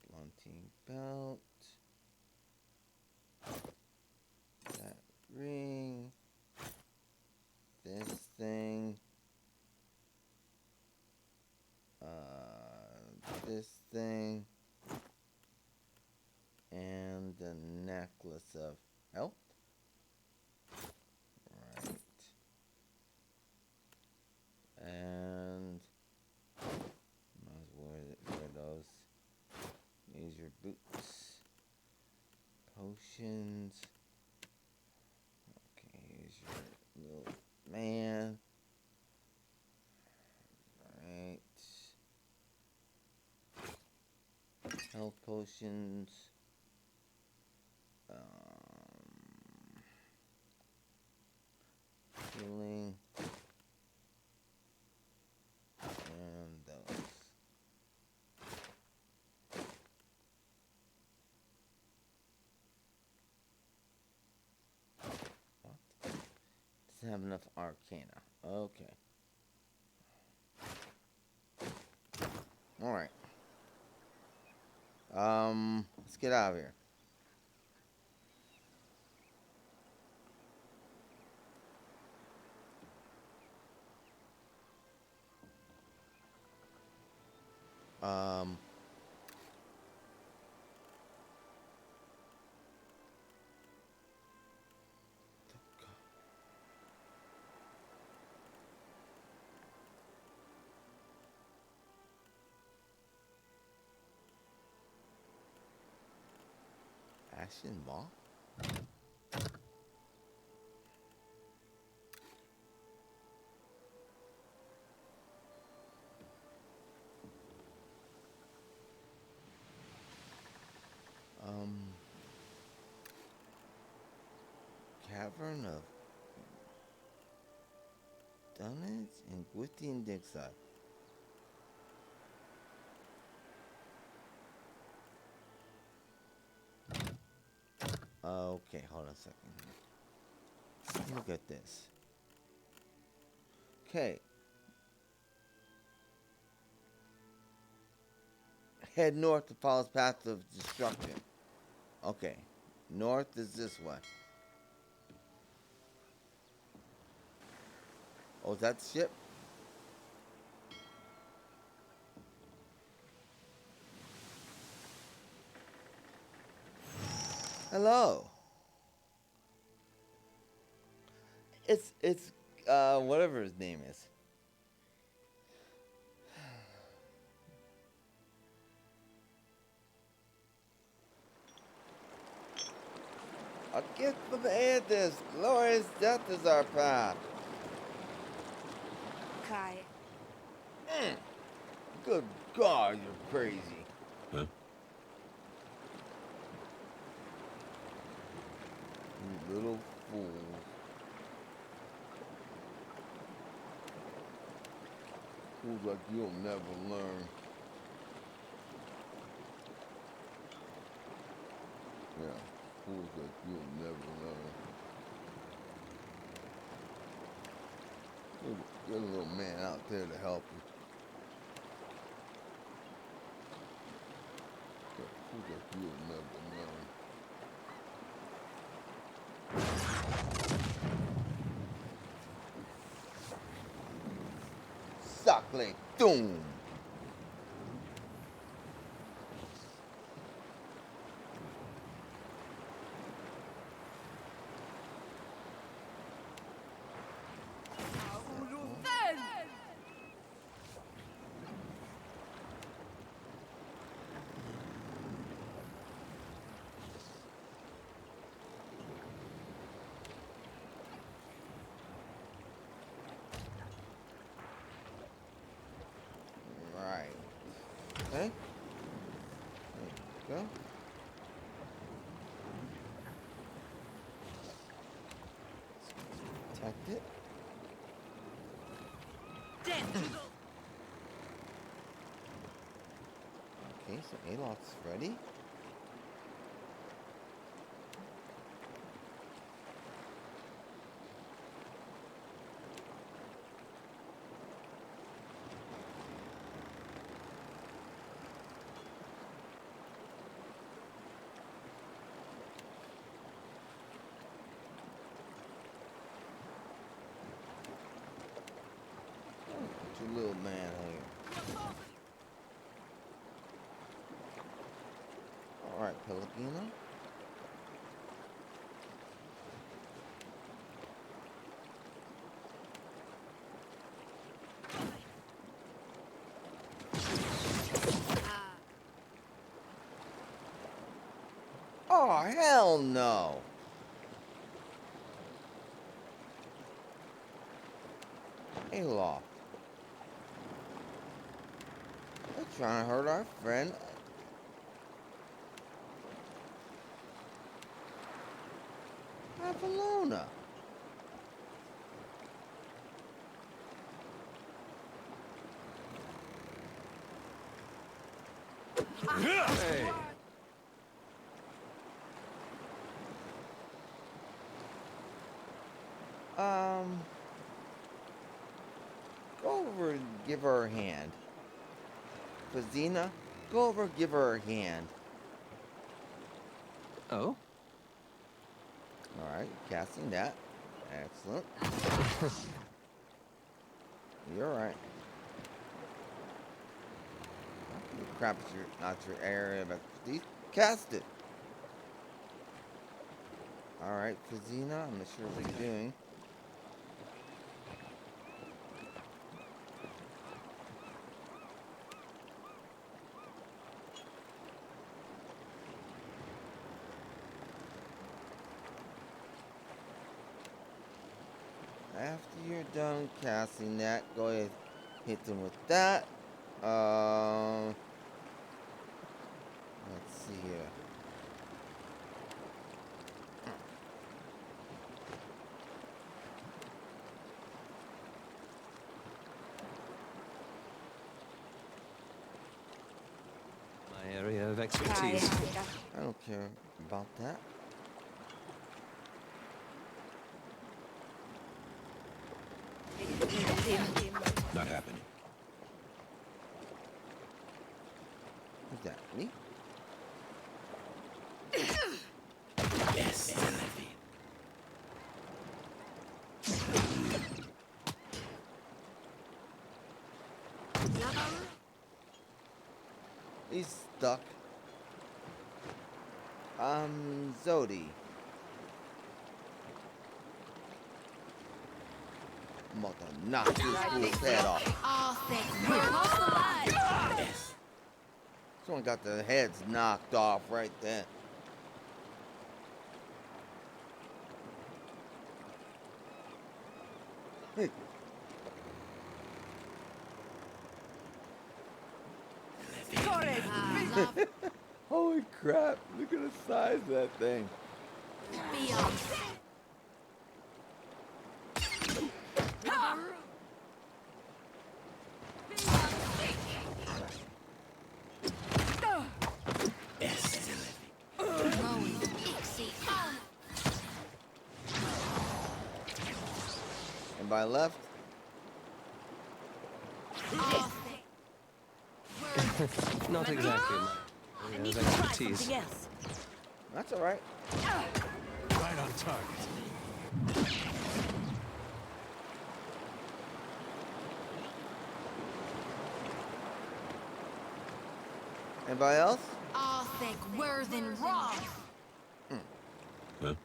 Blunting belt. That ring. This thing. This thing. And the necklace of health. Right. And might as well wear those. Use your boots. Potions. Okay, here's your little man. Right. Health potions. Healing. And those. What? Doesn't have enough arcana. Okay. Alright. Let's get out of here. Ashen Moth? Cavern of Dunnage and Gwitty and Digside. Okay, hold on a second. Look at this. Okay. Head north to follow path of destruction. Okay. North is this way. Oh, is that the ship? Hello. It's whatever his name is. A gift from Eris. Glorious death is our path. Kai. Good God, you're crazy. Huh? You little fool. Fools like you'll never learn. Yeah, fools like you'll never learn. Get a little man out there to help you. Yeah, fools like you'll never learn. Suckling doom. Right. Okay. There you go. Protect it. Okay, so Alok's ready. Put your little man here. Alright, Pelagina. Oh, hell no! Alok. They're trying to hurt our friend. Avalona. Hey! Go over and give her a hand. Fazina, go over and give her a hand. Oh? Alright, casting that. Excellent. You're right. Crap, it's not your area of expertise. Cast it. Alright, Fazina, I'm not sure what you're doing. After you're done casting that, go ahead, hit them with that. Let's see here. area of expertise. I don't care about that. Not happening. Is that me? Yes, He's stuck. Zodi. Mother knock this fool's head off. Oh, thank you. Close the line. Yes. Someone got their heads knocked off right then. Hey. Holy crap, look at the size of that thing. Beyond. And by left, Not exactly my area of expertise. that's all right. Right on target. Anybody else? All think we're than wrong. Huh?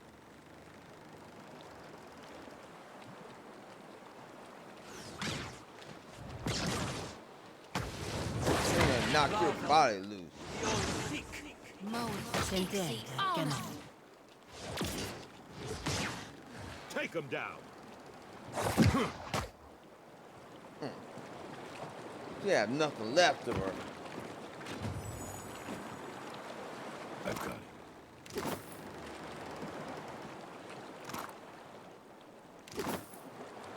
They're gonna knock your body loose. Take him down. She have nothing left of her. I've got it.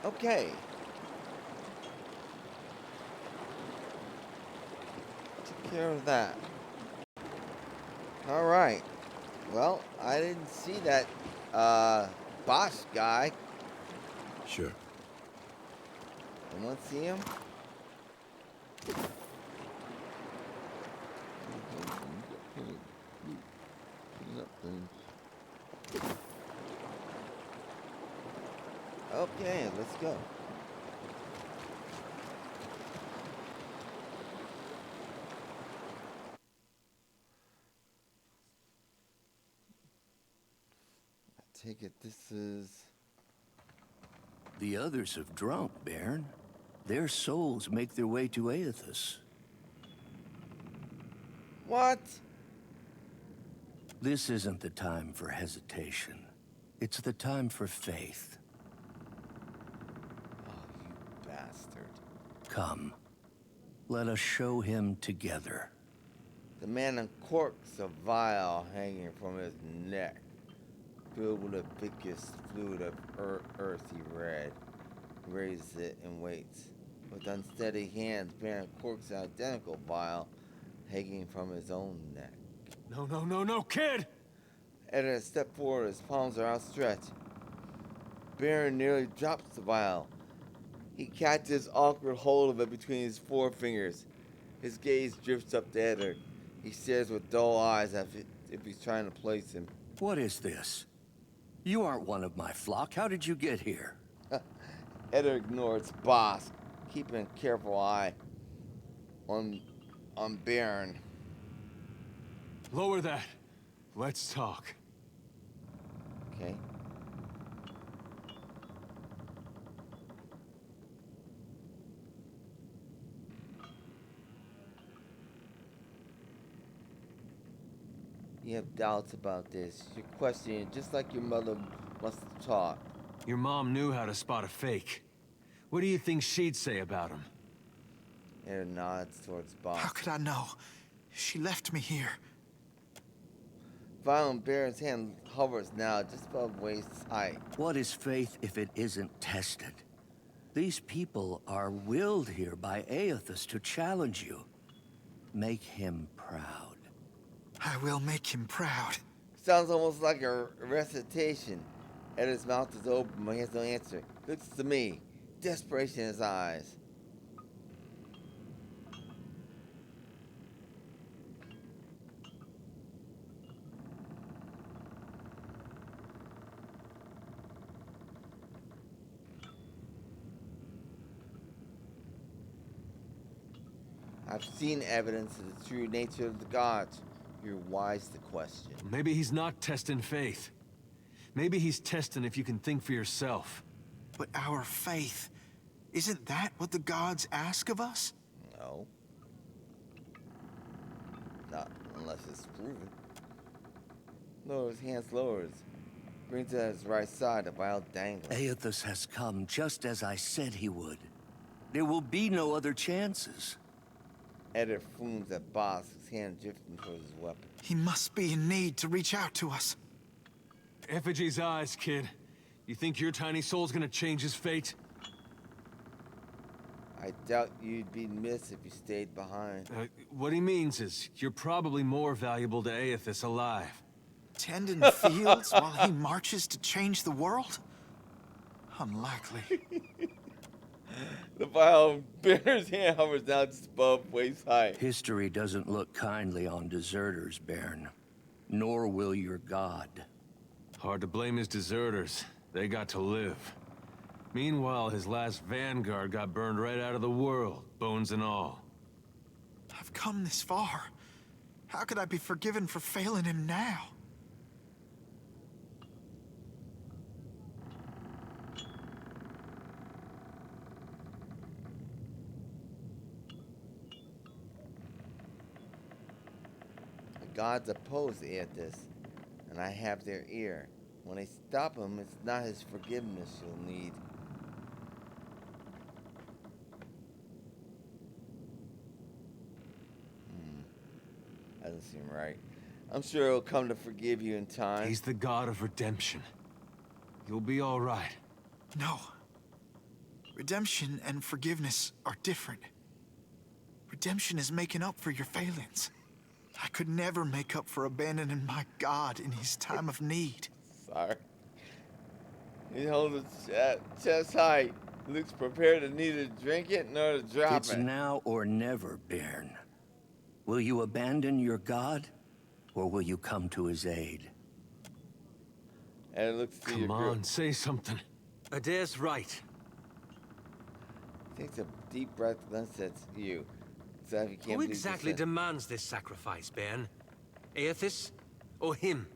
Okay. Took care of that. All right. Well, I didn't see that boss guy. Sure. Anyone see him? Okay, let's go. I take it this is... The others have drunk, Bearn. Their souls make their way to Aethys. What? This isn't the time for hesitation. It's the time for faith. Oh, you bastard. Come. Let us show him together. The man uncorks a vial hanging from his neck, filled with a viscous fluid of earthy red. He raises it and waits. With unsteady hands, Bearn uncorks an identical vial hanging from his own neck. No, no, no, no, kid! Eder steps forward, his palms are outstretched. Bearn nearly drops the vial. He catches awkward hold of it between his forefingers. His gaze drifts up to Eder. He stares with dull eyes as if he's trying to place him. What is this? You aren't one of my flock. How did you get here? Eder ignores boss, keeping a careful eye on Bearn. Lower that. Let's talk. Okay. You have doubts about this. You're questioning just like your mother must have taught. Your mom knew how to spot a fake. What do you think she'd say about him? Eder nods towards boss. How could I know? She left me here. Vial in Bearn's hand hovers now just above waist height. What is faith if it isn't tested? These people are willed here by Aethys to challenge you. Make him proud. I will make him proud. Sounds almost like a recitation. Eder's mouth is open, but he has no answer. Looks to me, desperation in his eyes. I've seen evidence of the true nature of the gods. You're wise to question. Maybe he's not testing faith. Maybe he's testing if you can think for yourself. But our faith, isn't that what the gods ask of us? No. Not unless it's proven. Lowers hands, lowers. Brings it at his right side, a vial dangling. Aethys has come just as I said he would. There will be no other chances. Eder fumes at Boss, his hand drifting towards his weapon. He must be in need to reach out to us. Effigy's eyes, kid. You think your tiny soul's gonna change his fate? I doubt you'd be missed if you stayed behind. What he means is, you're probably more valuable to Aethys alive. Tending fields while he marches to change the world? Unlikely. The vial Bearn's hand hovers down just above waist height. History doesn't look kindly on deserters, Bearn. Nor will your god. Hard to blame his deserters. They got to live. Meanwhile, his last vanguard got burned right out of the world, bones and all. I've come this far. How could I be forgiven for failing him now? The gods oppose Aethys, and I have their ear. When they stop him, it's not his forgiveness you'll need. Doesn't seem right. I'm sure he'll come to forgive you in time. He's the god of redemption. You'll be all right. No. Redemption and forgiveness are different. Redemption is making up for your failings. I could never make up for abandoning my god in his time of need. Sorry. He holds his chest high. Looks prepared to neither drink it nor to drop It's it. now or never, Bearn. Will you abandon your god, or will you come to his aid? And it looks to Come on, say something. Eder's right. Takes a deep breath, then says to you. So if you can't Who believe exactly this, demands this sacrifice, Bearn? Aethys or him?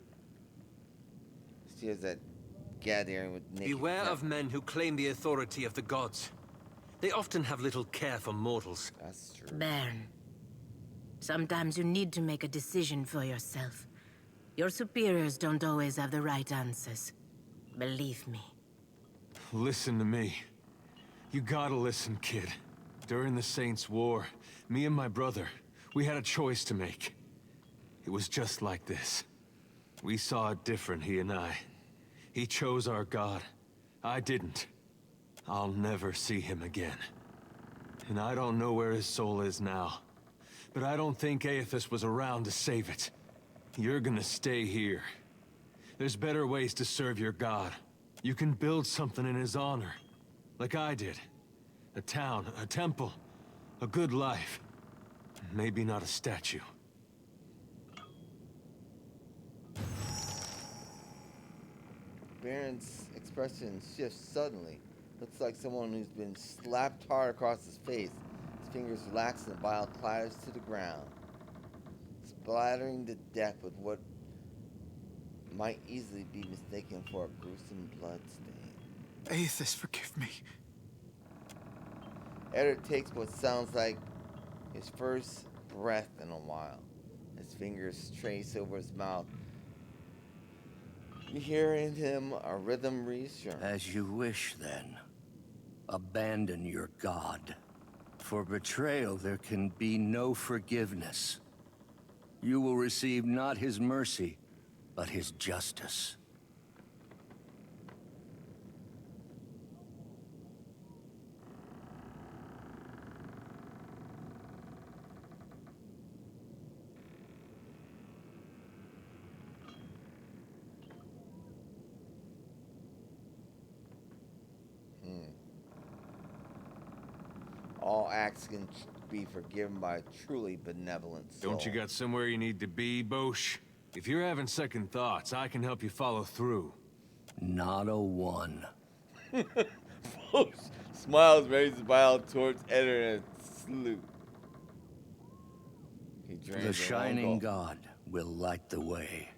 she has that gathering with naked Beware men. of men who claim the authority of the gods. They often have little care for mortals. That's true. Bearn. Sometimes you need to make a decision for yourself. Your superiors don't always have the right answers. Believe me. Listen to me. You gotta listen, kid. During the Saints' War, me and my brother, we had a choice to make. It was just like this. We saw it different, he and I. He chose our god. I didn't. I'll never see him again. And I don't know where his soul is now. But I don't think Aethys was around to save it. You're gonna stay here. There's better ways to serve your god. You can build something in his honor. Like I did. A town, a temple, a good life. Maybe not a statue. Bearn's expression shifts suddenly. Looks like someone who's been slapped hard across his face. His fingers relax and the vial clatters to the ground, splattering the deck with what might easily be mistaken for a gruesome blood stain. Aethys, forgive me. Eder takes what sounds like his first breath in a while. His fingers trace over his mouth. You hear in him a rhythm reassurance. As you wish, then. Abandon your god. For betrayal there can be no forgiveness. You will receive not his mercy, but his justice. All acts can be forgiven by a truly benevolent soul. Don't you got somewhere you need to be, Bosch? If you're having second thoughts, I can help you follow through. Not a one. Bosch smiles, raises his smile towards Eder and salute. He The shining god will light the way.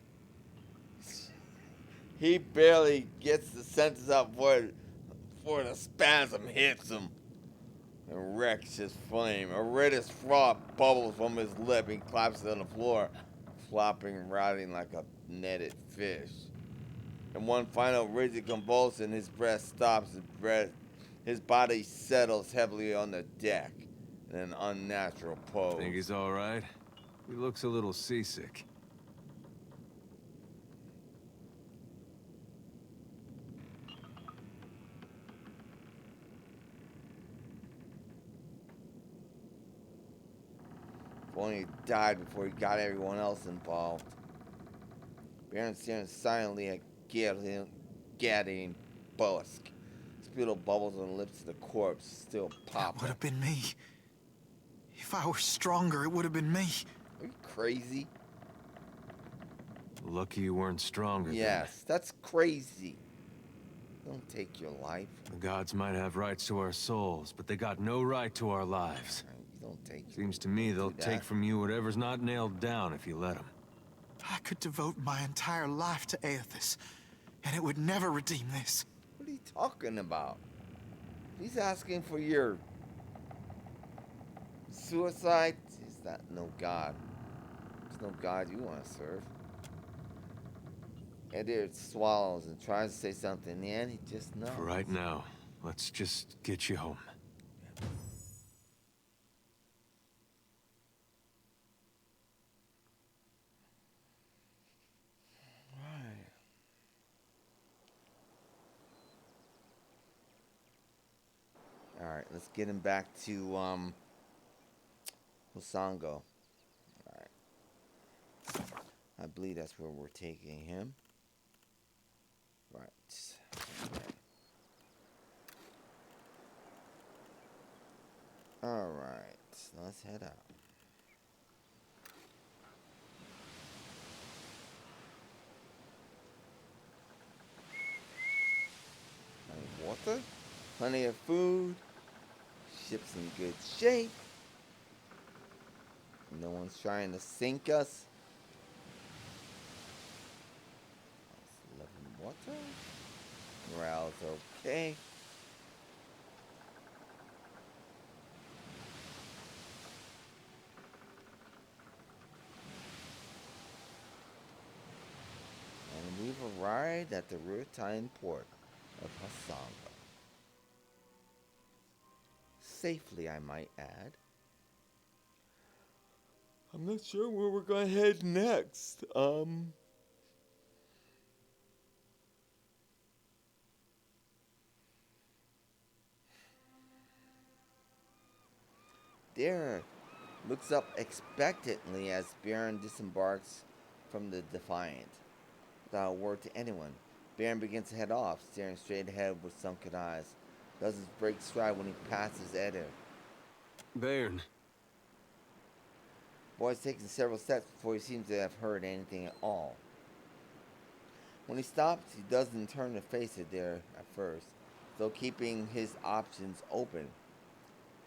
He barely gets the sentence out before the spasm hits him and wrecks his flame. A reddish froth bubbles from his lip and collapses on the floor, flopping and writhing like a netted fish. In one final rigid convulsion, his breath stops, his body settles heavily on the deck in an unnatural pose. Think he's all right? He looks a little seasick. If only he died before he got everyone else involved. Bearn staring silently at Gaddy Bosk. Spittle bubbles on the lips of the corpse, still popping. That would have been me. If I were stronger, it would have been me. Are you crazy? Lucky you weren't stronger. Yes, that's crazy. Don't take your life. The gods might have rights to our souls, but they got no right to our lives. You don't take. Seems to me they'll take from you whatever's not nailed down if you let them. I could devote my entire life to Aethys, and it would never redeem this. What are you talking about? He's asking for your suicide. Is that no god? There's no god you want to serve. Eder swallows and tries to say something. In the end, he just knows. For right now, let's just get you home. Alright, let's get him back to, Hosango. Alright. I believe that's where we're taking him. Right. Alright, so let's head out. Water, plenty of food, ship's in good shape. No one's trying to sink us. Loving water. Morale's okay. And we've arrived at the Ruritine port of Hosango. Safely, I might add. I'm not sure where we're gonna head next. Eder looks up expectantly as Bearn disembarks from the Defiant. Without a word to anyone, Bearn begins to head off, staring straight ahead with sunken eyes. Doesn't break stride when he passes Eder. Bearn. Boy's taken several steps before he seems to have heard anything at all. When he stops, he doesn't turn to face Eder at first, though keeping his options open.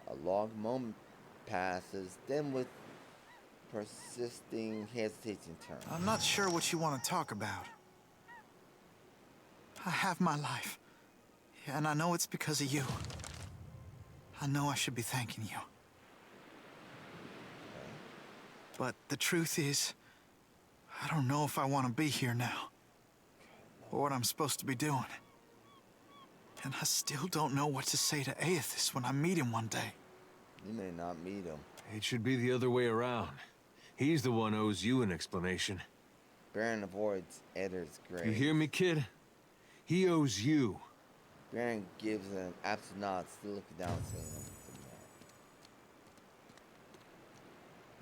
A long moment passes, then with persisting hesitation turns. I'm not sure what you want to talk about. I have my life, and I know it's because of you. I know I should be thanking you. But the truth is, I don't know if I want to be here now, or what I'm supposed to be doing. And I still don't know what to say to Aethys when I meet him one day. You may not meet him. It should be the other way around. He's the one who owes you an explanation. Bearn avoids Eder's grave. You hear me, kid? He owes you. Bearn gives an absent nod, still looking down, saying nothing.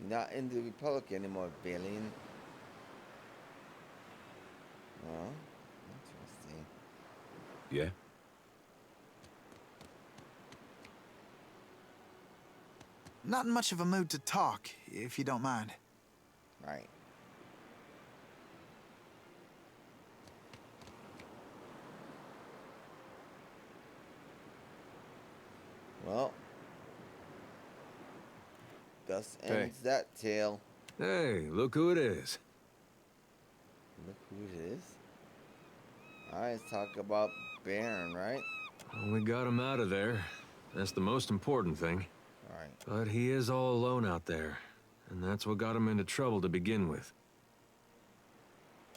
You're not in the Republic anymore, Valiant. Oh, interesting. Yeah? not in much of a mood to talk, if you don't mind. Right. Well, thus ends that tale. Hey, look who it is. Look who it is. Alright, let's talk about Bearn, right? Well, we got him out of there. That's the most important thing. Alright. But he is all alone out there, and that's what got him into trouble to begin with.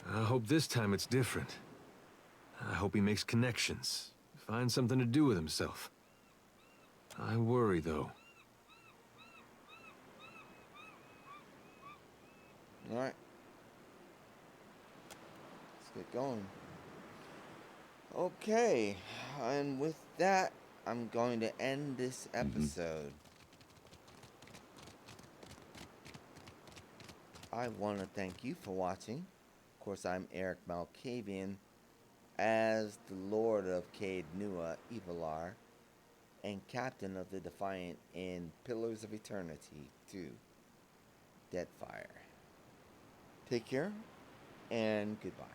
I hope this time it's different. I hope he makes connections, finds something to do with himself. I worry, though. Alright. Let's get going. Okay, and with that, I'm going to end this episode. I want to thank you for watching. Of course, I'm Erik Malkavian, as the Lord of Caed Nua Evilar, and Captain of the Defiant in Pillars of Eternity 2, Deadfire. Take care, and goodbye.